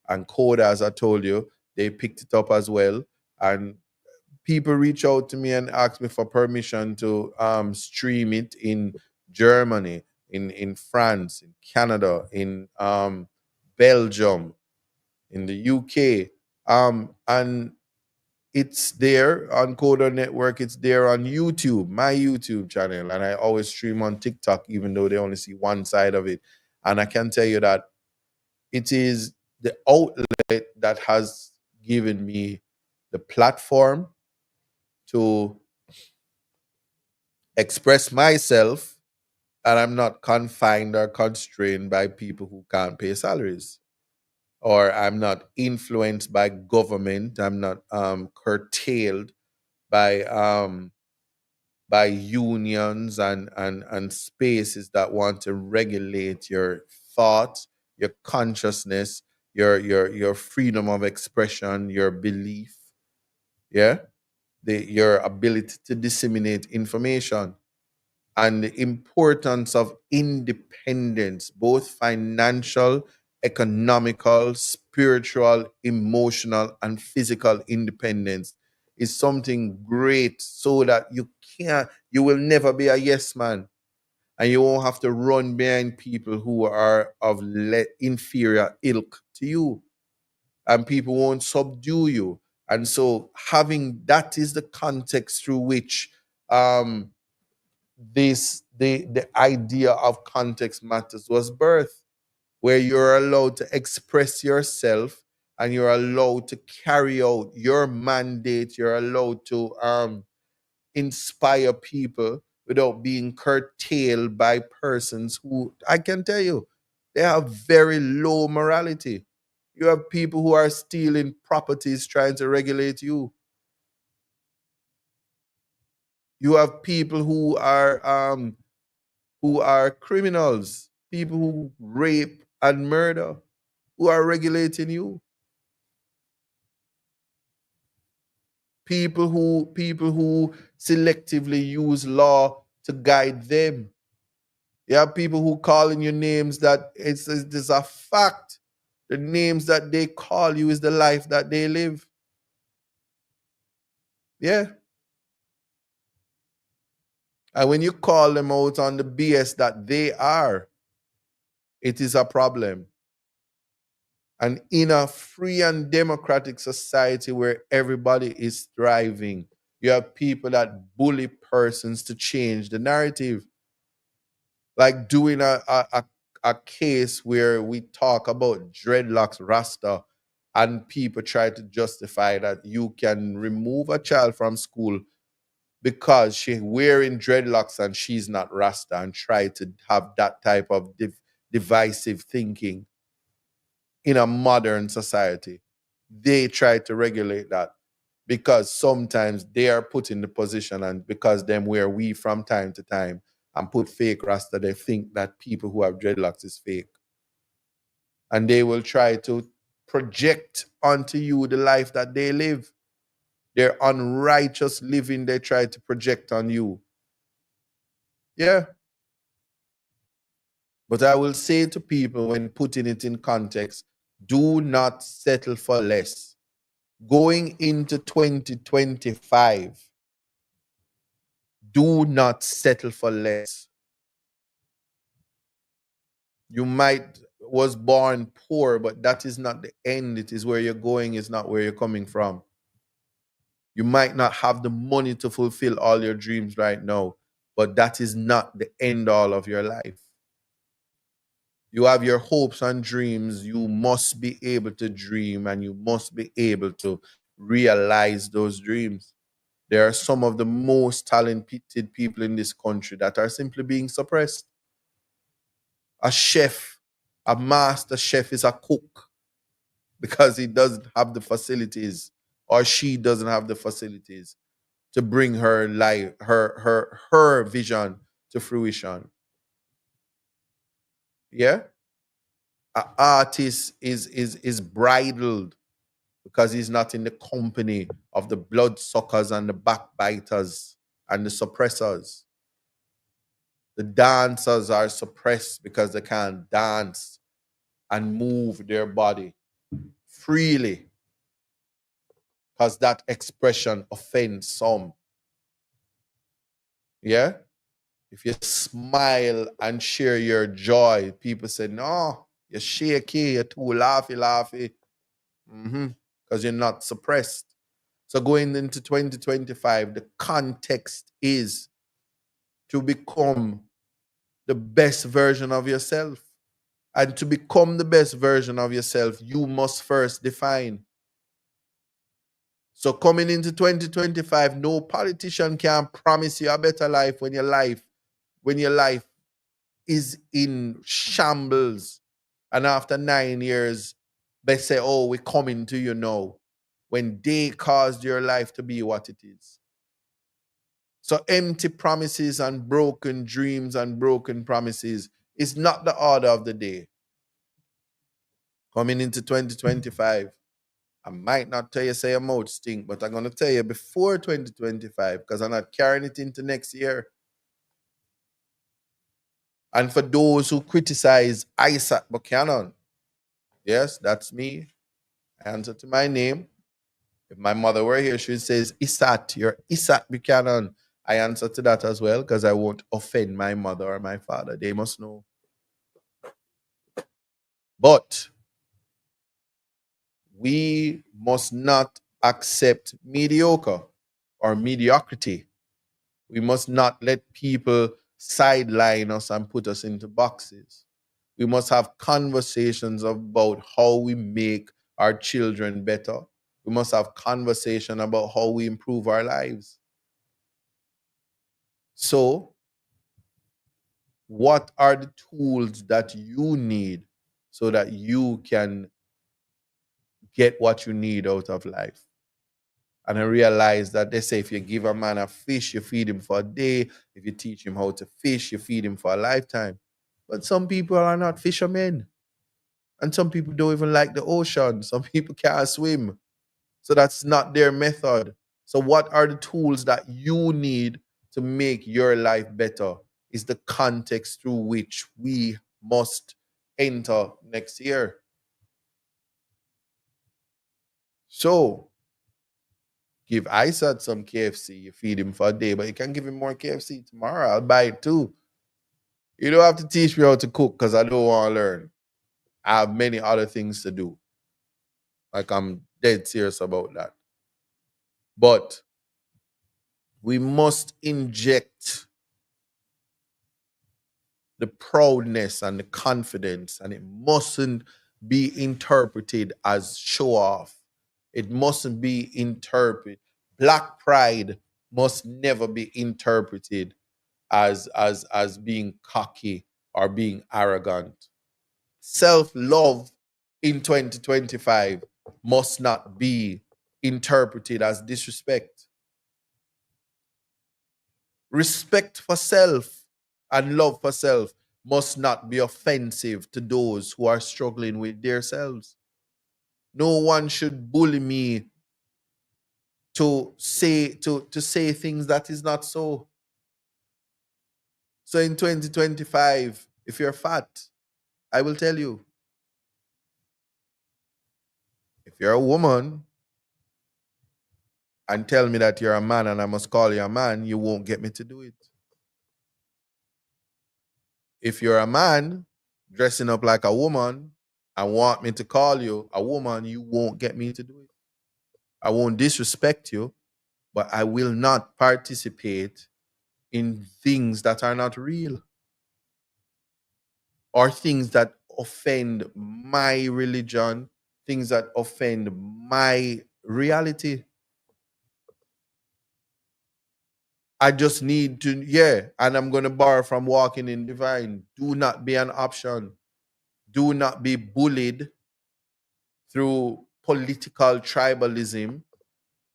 And Coda, as I told you, they picked it up as well. And people reach out to me and ask me for permission to stream it in Germany, in France, in Canada, in Belgium, in the UK. And it's there on Coder Network. It's there on YouTube, my YouTube channel. And I always stream on TikTok, even though they only see one side of it. And I can tell you that it is the outlet that has given me the platform to express myself, and I'm not confined or constrained by people who can't pay salaries, or I'm not influenced by government. I'm not curtailed by unions and spaces that want to regulate your thought, your consciousness, your freedom of expression, your belief, yeah, your ability to disseminate information, and the importance of independence, both financial, economical, spiritual, emotional, and physical independence is something great, so that you will never be a yes man, and you won't have to run behind people who are of inferior ilk to you, and people won't subdue you. And so having that is the context through which um, the idea of context matters was birthed, where you're allowed to express yourself and you're allowed to carry out your mandate. You're allowed to inspire people without being curtailed by persons who, I can tell you, they have very low morality. You have people who are stealing properties trying to regulate you. You have people who are criminals, people who rape and murder, who are regulating you. People who selectively use law to guide them. You have people who calling you names that it's a fact. The names that they call you is the life that they live. Yeah. And when you call them out on the BS that they are, it is a problem. And in a free and democratic society where everybody is thriving, you have people that bully persons to change the narrative. Like doing a case where we talk about dreadlocks Rasta, and people try to justify that you can remove a child from school because she's wearing dreadlocks and she's not Rasta, and try to have that type of divisive thinking in a modern society. They try to regulate that because sometimes they are put in the position, and because them where we from time to time and put fake rasta, they think that people who have dreadlocks is fake. And they will try to project onto you the life that they live. Their unrighteous living, they try to project on you. Yeah. But I will say to people, when putting it in context, do not settle for less. Going into 2025, do not settle for less. You might was born poor, but that is not the end. It is where you're going, is not where you're coming from. You might not have the money to fulfill all your dreams right now, but that is not the end all of your life. You have your hopes and dreams. You must be able to dream, and you must be able to realize those dreams. There are some of the most talented people in this country that are simply being suppressed. A chef, a master chef is a cook because he doesn't have the facilities, or she doesn't have the facilities to bring her life, her vision to fruition. Yeah? An artist is bridled because he's not in the company of the bloodsuckers and the backbiters and the suppressors. The dancers are suppressed because they can't dance and move their body freely, because that expression offends some. Yeah? If you smile and share your joy, people say, no, you're shaky, you're too laughy. Because you're not suppressed. So going into 2025, the context is to become the best version of yourself. And to become the best version of yourself, you must first define. So coming into 2025, no politician can promise you a better life when your life is in shambles. And after 9 years, they say, oh, we're coming to you now, when they caused your life to be what it is. So empty promises and broken dreams and broken promises is not the order of the day. Coming into 2025, I might not tell you say your mouth stink, but I'm going to tell you before 2025, because I'm not carrying it into next year. And for those who criticize Isaac Buchanan, yes, that's me. I answer to my name. If my mother were here, she would say, Isat, you're Isaac Buchanan. I answer to that as well, because I won't offend my mother or my father. They must know. But we must not accept mediocre or mediocrity. We must not let people sideline us and put us into boxes. We must have conversations about how we make our children better. We must have conversation about how we improve our lives. So, what are the tools that you need so that you can get what you need out of life? And I realize that they say if you give a man a fish, you feed him for a day. If you teach him how to fish, you feed him for a lifetime. But some people are not fishermen. And some people don't even like the ocean. Some people can't swim. So that's not their method. So what are the tools that you need to make your life better is the context through which we must enter next year. So give Isaac some KFC, you feed him for a day, but you can give him more KFC tomorrow. I'll buy it too. You don't have to teach me how to cook because I don't want to learn. I have many other things to do. Like, I'm dead serious about that. But we must inject the proudness and the confidence, and it mustn't be interpreted as show off. It mustn't be interpreted. Black pride must never be interpreted as being cocky or being arrogant. Self-love in 2025 must not be interpreted as disrespect. Respect for self and love for self must not be offensive to those who are struggling with themselves. No one should bully me to say things that is not so. So in 2025, if you're fat, I will tell you. If you're a woman and tell me that you're a man and I must call you a man, you won't get me to do it. If you're a man dressing up like a woman and want me to call you a woman, you won't get me to do it. I won't disrespect you, but I will not participate in things that are not real or things that offend my religion, things that offend my reality. I just need to, and I'm going to borrow from Walking in Divine. Do not be an option. Do not be bullied through political tribalism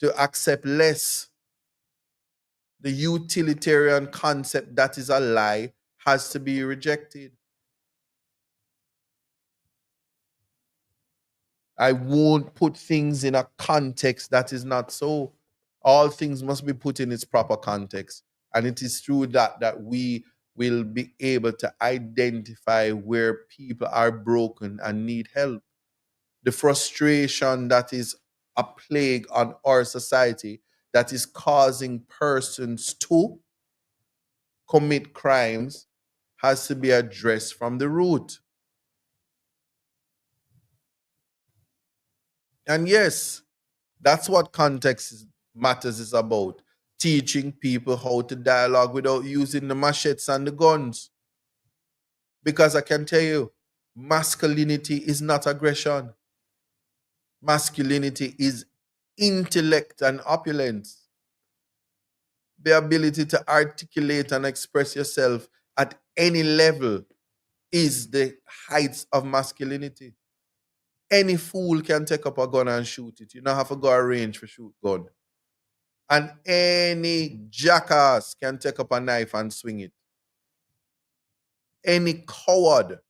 to accept less. The utilitarian concept that is a lie has to be rejected. I won't put things in a context that is not so. All things must be put in its proper context. And it is through that that we will be able to identify where people are broken and need help. The frustration that is a plague on our society that is causing persons to commit crimes has to be addressed from the root. And yes, that's what matters is about. Teaching people how to dialogue without using the machetes and the guns. Because I can tell you, masculinity is not aggression. Masculinity is intellect and opulence. The ability to articulate and express yourself at any level is the heights of masculinity. Any fool can take up a gun and shoot it. You don't have to go arrange for shoot gun. And any jackass can take up a knife and swing it. Any coward,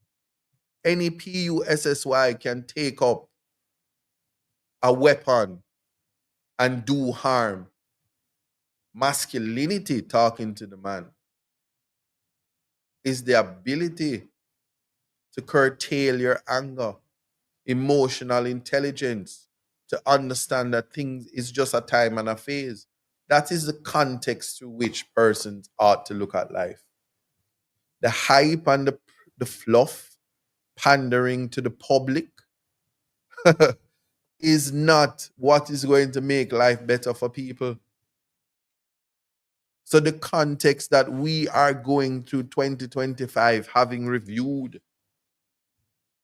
any PUSSY can take up a weapon and do harm. Masculinity, talking to the man, is the ability to curtail your anger, emotional intelligence, to understand that things is just a time and a phase. That is the context through which persons ought to look at life. The hype and the fluff, pandering to the public, is not what is going to make life better for people. So the context that we are going through 2025, having reviewed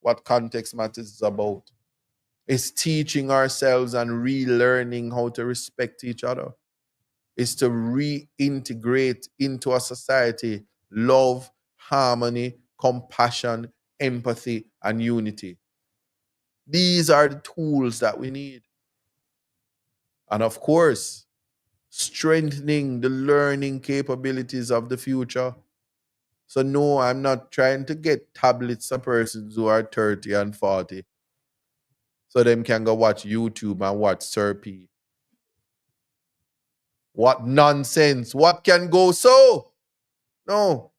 what context matters is about, is teaching ourselves and relearning how to respect each other, is to reintegrate into a society love, harmony, compassion, empathy, and unity. These are the tools that we need. And of course, strengthening the learning capabilities of the future. So no, I'm not trying to get tablets of persons who are 30 and 40 so them can go watch YouTube and watch Sir P. What nonsense. What can go so? No.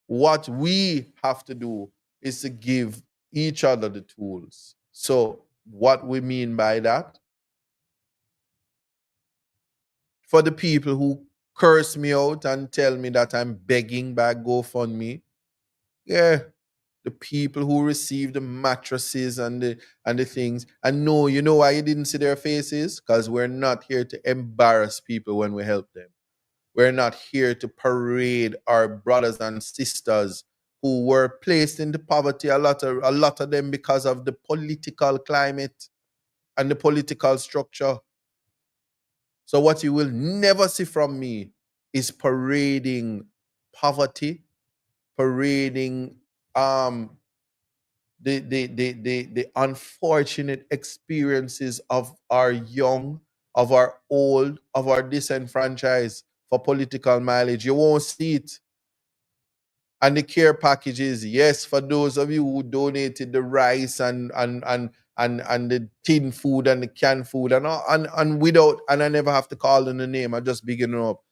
What we have to do is to give each other the tools. So what we mean by that, for the people who curse me out and tell me that I'm begging by GoFundMe, yeah, the people who receive the mattresses and the things, and no, you know why you didn't see their faces? Because we're not here to embarrass people when we help them. We're not here to parade our brothers and sisters who were placed into poverty, a lot of them because of the political climate and the political structure. So what you will never see from me is parading poverty, parading the unfortunate experiences of our young, of our old, of our disenfranchised for political mileage. You won't see it. And the care packages, yes, for those of you who donated the rice and the tin food and the canned food and without, and I never have to call in the name, I just begin up.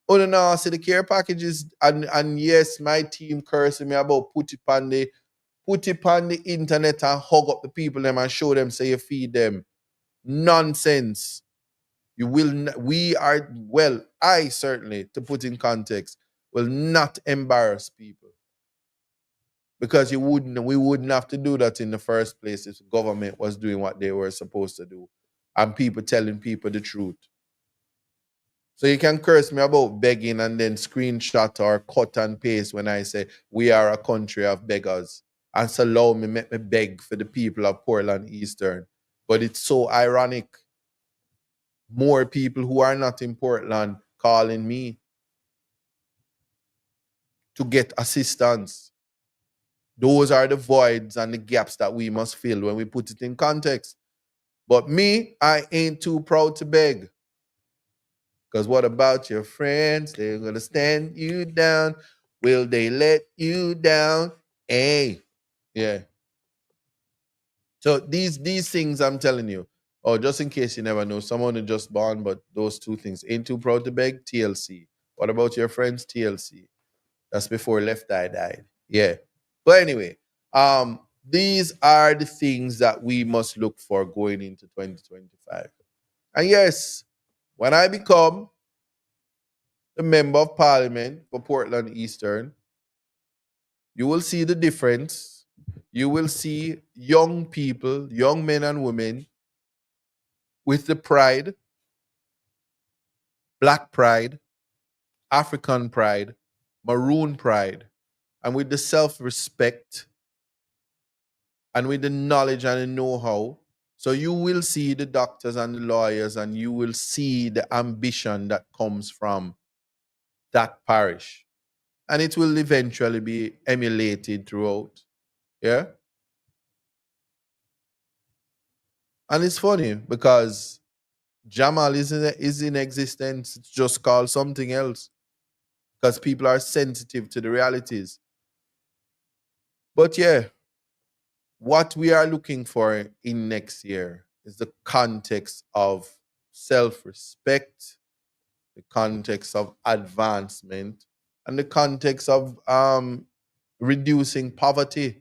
Oh no, see the care packages, and yes, my team cursing me about put it on the internet and hug up the people them and show them, say you feed them. Nonsense. You will we are, well, I certainly, to put in context, will not embarrass people. Because we wouldn't have to do that in the first place if the government was doing what they were supposed to do and people telling people the truth. So you can curse me about begging and then screenshot or cut and paste when I say we are a country of beggars. And so allow me, make me beg for the people of Portland Eastern. But it's so ironic. More people who are not in Portland calling me to get assistance. Those are the voids and the gaps that we must fill when we put it in context. But me, I ain't too proud to beg. Because what about your friends? They're going to stand you down. Will they let you down? Hey, yeah. So these things I'm telling you, or just in case you never know, someone who just born, but those two things, ain't too proud to beg, TLC. What about your friends, TLC? That's before Left Eye died. Yeah. But anyway, these are the things that we must look for going into 2025. And yes, when I become the member of parliament for Portland Eastern, you will see the difference. You will see young people, young men and women with the pride, black pride, African pride, maroon pride, and with the self respect and with the knowledge and the know how. So you will see the doctors and the lawyers, and you will see the ambition that comes from that parish. And it will eventually be emulated throughout. Yeah. And it's funny because Jamal is in existence. It's just called something else because people are sensitive to the realities. But yeah, what we are looking for in next year is the context of self-respect, the context of advancement, and the context of reducing poverty,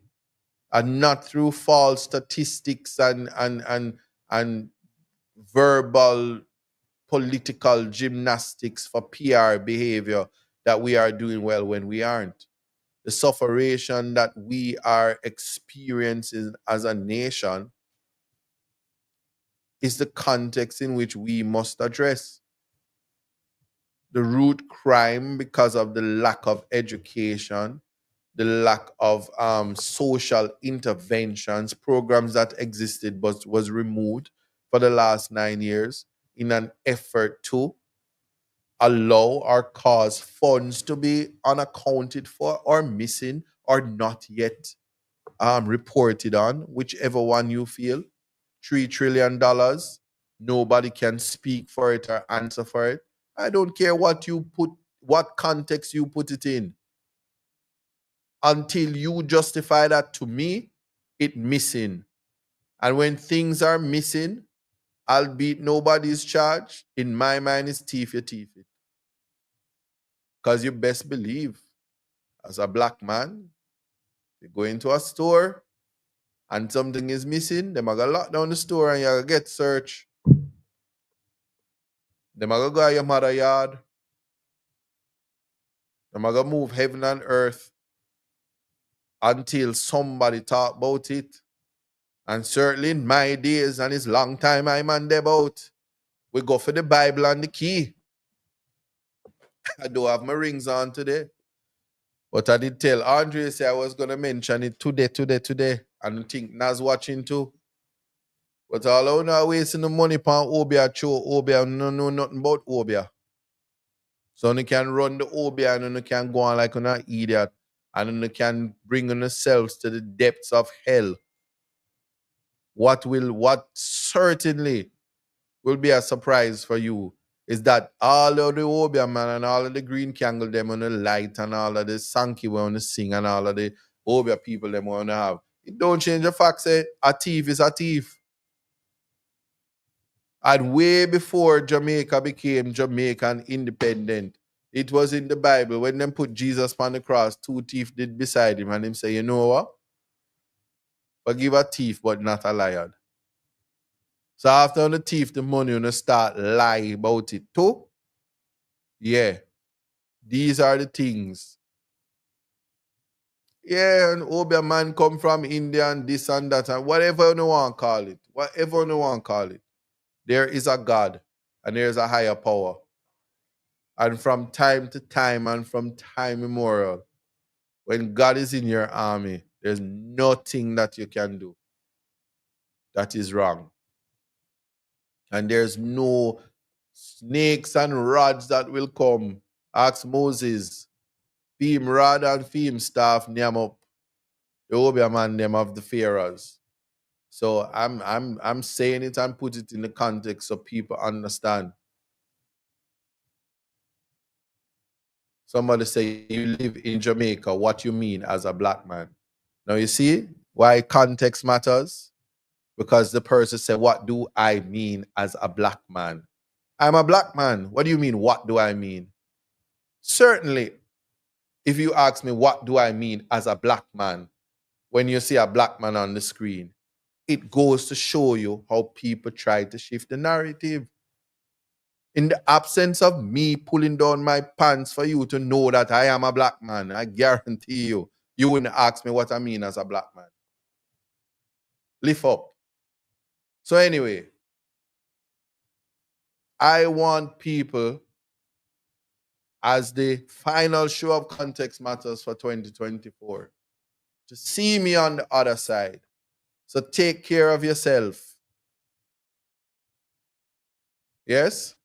and not through false statistics and verbal political gymnastics for PR behavior that we are doing well when we aren't. The sufferation that we are experiencing as a nation is the context in which we must address. The root crime, because of the lack of education, the lack of social interventions, programs that existed but was removed for the last 9 years in an effort to allow or cause funds to be unaccounted for or missing or not yet reported on, whichever one you feel. $3 trillion. Nobody can speak for it or answer for it. I don't care what context you put it in. Until you justify that to me, it missing. And when things are missing, albeit nobody's charged, in my mind, it's thief you thief it. Because you best believe, as a black man, you go into a store and something is missing, them are going to lock down the store and you're going to get searched. Them are going to go to your mother yard. Them are going to move heaven and earth until somebody talk about it. And certainly in my days, and it's long time I'm on about, we go for the Bible and the key. I do have my rings on today. But I did tell Andre say I was going to mention it today. And I think Nas watching too. But all I know wasting the money upon Obia show. Obia no know nothing about Obia. So you can run the Obia and you can go on like an idiot. And you can bring yourselves to the depths of hell. What certainly will be a surprise for you is that all of the Obia man and all of the green candle them on the light and all of the Sankey we want to sing and all of the Obia people them want to have. It don't change the fact say a thief is a thief. And way before Jamaica became Jamaican independent, it was in the Bible when them put Jesus on the cross, 2 thieves did beside him and him say, you know what? Forgive a thief but not a liar. So after on the thief the money, you start lie about it too. Yeah. These are the things. Yeah, and Obia man come from India and this and that and whatever you want to call it. Whatever you want to call it. There is a God and there is a higher power. And from time to time and from time immemorial, when God is in your army, there's nothing that you can do that is wrong. And there's no snakes and rods that will come. Ask Moses, Feem rod and Feem staff, name up. The Obia man them of the Pharaohs. So I'm saying it and put it in the context so people understand. Somebody say you live in Jamaica, what you mean as a black man. Now you see why context matters? because the person said, what do I mean as a black man? I'm a black man. What do you mean, what do I mean? Certainly, if you ask me, what do I mean as a black man, when you see a black man on the screen, it goes to show you how people try to shift the narrative. In the absence of me pulling down my pants for you to know that I am a black man, I guarantee you, you wouldn't ask me what I mean as a black man. Lift up. So anyway, I want people, as the final show of Context Matters for 2024, to see me on the other side. So take care of yourself. Yes?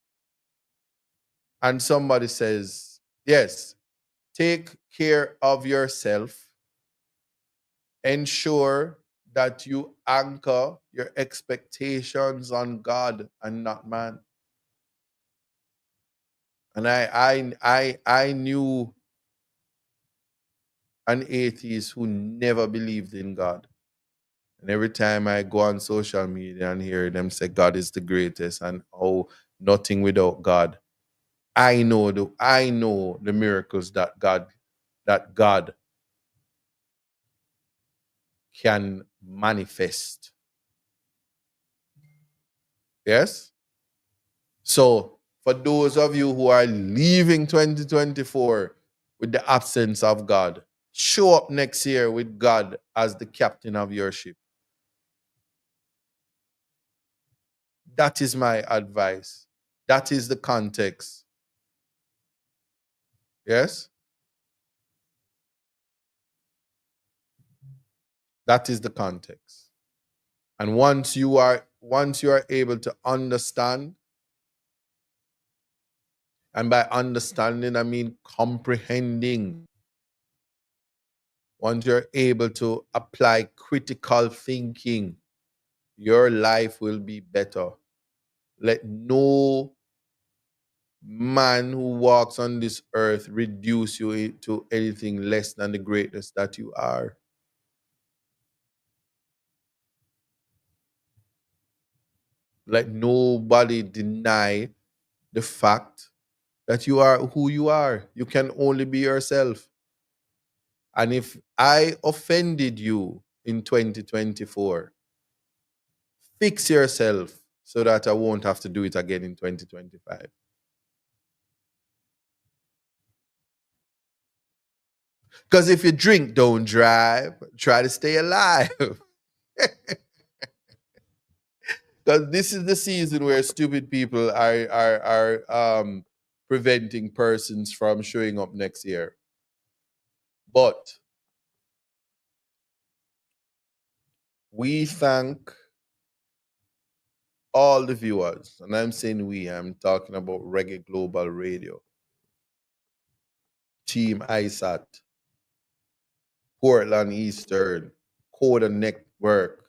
And somebody says, yes, take care of yourself. Ensure that you anchor your expectations on God and not man. And I knew an atheist who never believed in God. And every time I go on social media and hear them say God is the greatest and oh, nothing without God, I know the miracles that God can manifest. Yes? So for those of you who are leaving 2024 with the absence of God, show up next year with God as the captain of your ship. That is my advice. That is the context. Yes? That is the context. And once you are able to understand, and by understanding I mean comprehending, once you're able to apply critical thinking, your life will be better. Let no man who walks on this earth reduce you to anything less than the greatness that you are. Let nobody deny the fact that you are who you are. You can only be yourself. And if I offended you in 2024, fix yourself so that I won't have to do it again in 2025. Because if you drink, don't drive. Try to stay alive. Because this is the season where stupid people are preventing persons from showing up next year. But we thank all the viewers, and I'm saying we, I'm talking about Reggae Global Radio, Team ISAT, Portland Eastern, Coda Network.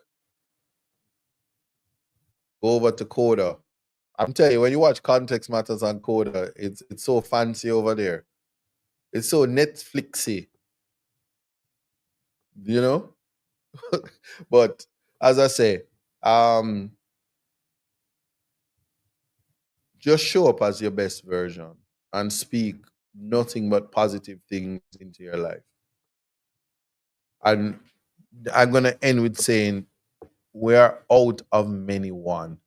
Go over to Coda. I'm telling you, when you watch Context Matters on Coda, it's so fancy over there. It's so Netflixy. You know? But as I say, just show up as your best version and speak nothing but positive things into your life. And I'm going to end with saying, we are out of many one.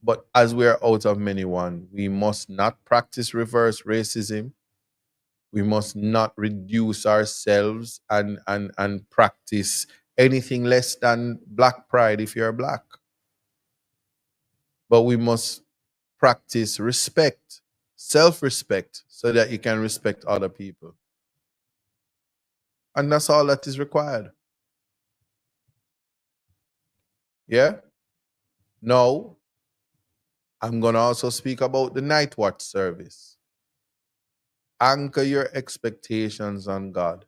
But as we are out of many one, we must not practice reverse racism. We must not reduce ourselves and practice anything less than black pride if you're black. But we must practice respect, self-respect, so that you can respect other people. And that's all that is required. Yeah? Now, I'm going to also speak about the night watch service. Anchor your expectations on God.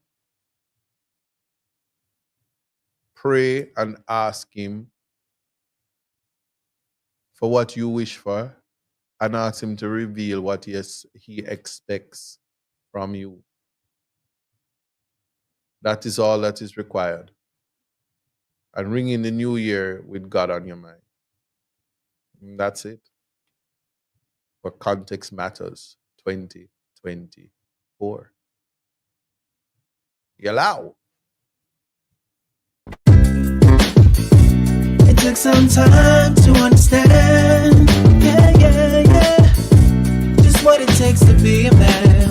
Pray and ask Him for what you wish for, and ask Him to reveal what He expects from you. That is all that is required. and ring in the new year with God on your mind. And that's it. But context matters. 2024. You allow. It took some time to understand, yeah, just what it takes to be a man.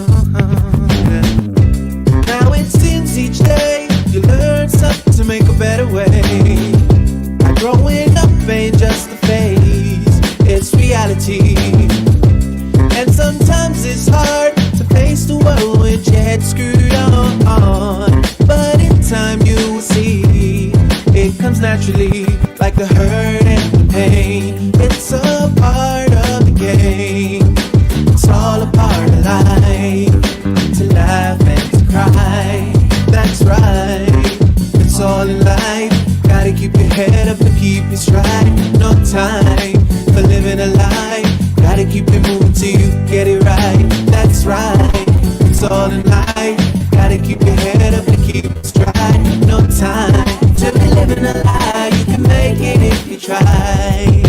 Now it seems each day you learn something to make a better way. Not growing up ain't just a phase, it's reality. And sometimes it's hard to face the world with your head screwed on. But in time you will see it comes naturally, like the hurt and the pain. It's a part of the game. It's all a part of life. To laugh and to cry, that's right. It's all in life. Gotta keep your head up and keep it stride. No time for living a lie. Gotta keep it moving till you get it right. That's right. It's all in life. Gotta keep your head up and keep it stride. No time to be living a lie. You can make it if you try.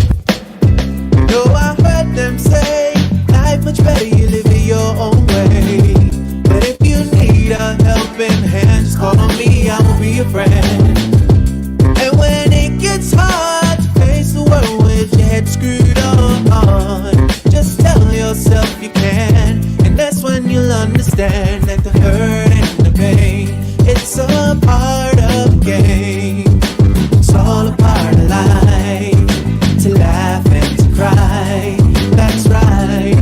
You know I heard them say life much better you live it your own way. But if you need a helping hand, just call on me, I will be your friend. And when it gets hard to face the world with your head screwed on, just tell yourself you can. And that's when you'll understand that the hurt and the pain, it's a part of the game. It's all a part of life. To laugh and to cry, that's right.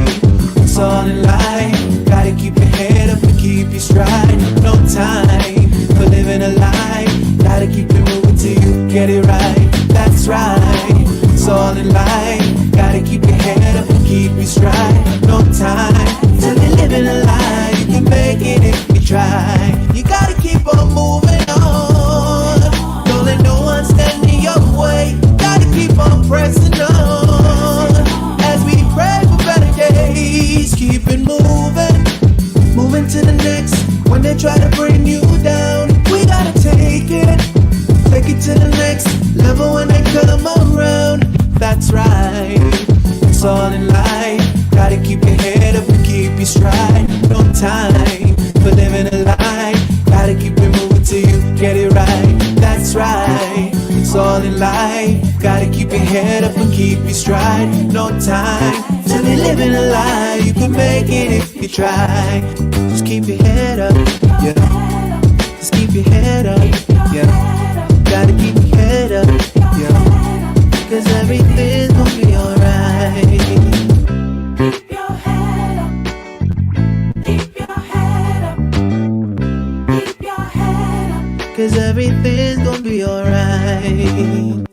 It's all in life. Gotta keep your head up and keep your stride. No time for living a lie. Gotta keep it moving till you get it right. That's right. It's all in life. Gotta keep your head up and keep your stride. No time to be living a lie. You can make it if you try. You gotta keep on moving on. Don't let no one stand in your way. Gotta keep on pressing on. As we pray for better days, keep it moving. Moving to the next. When they try to bring you down, we gotta take it. Take it to the next level when they come around. That's right. It's all in life. Gotta keep your head up and keep your stride. No time for living a lie. Gotta keep it moving till you get it right. That's right. It's all in life. Gotta keep your head up and keep your stride. No time to be living a lie. You can make it if you try. Just keep your head up, yeah. Just keep your head up, yeah. Gotta keep your head up, yeah. Cause everything's gonna be alright. Keep your head up. Keep your head up. Keep your head up. Cause everything's gonna be alright.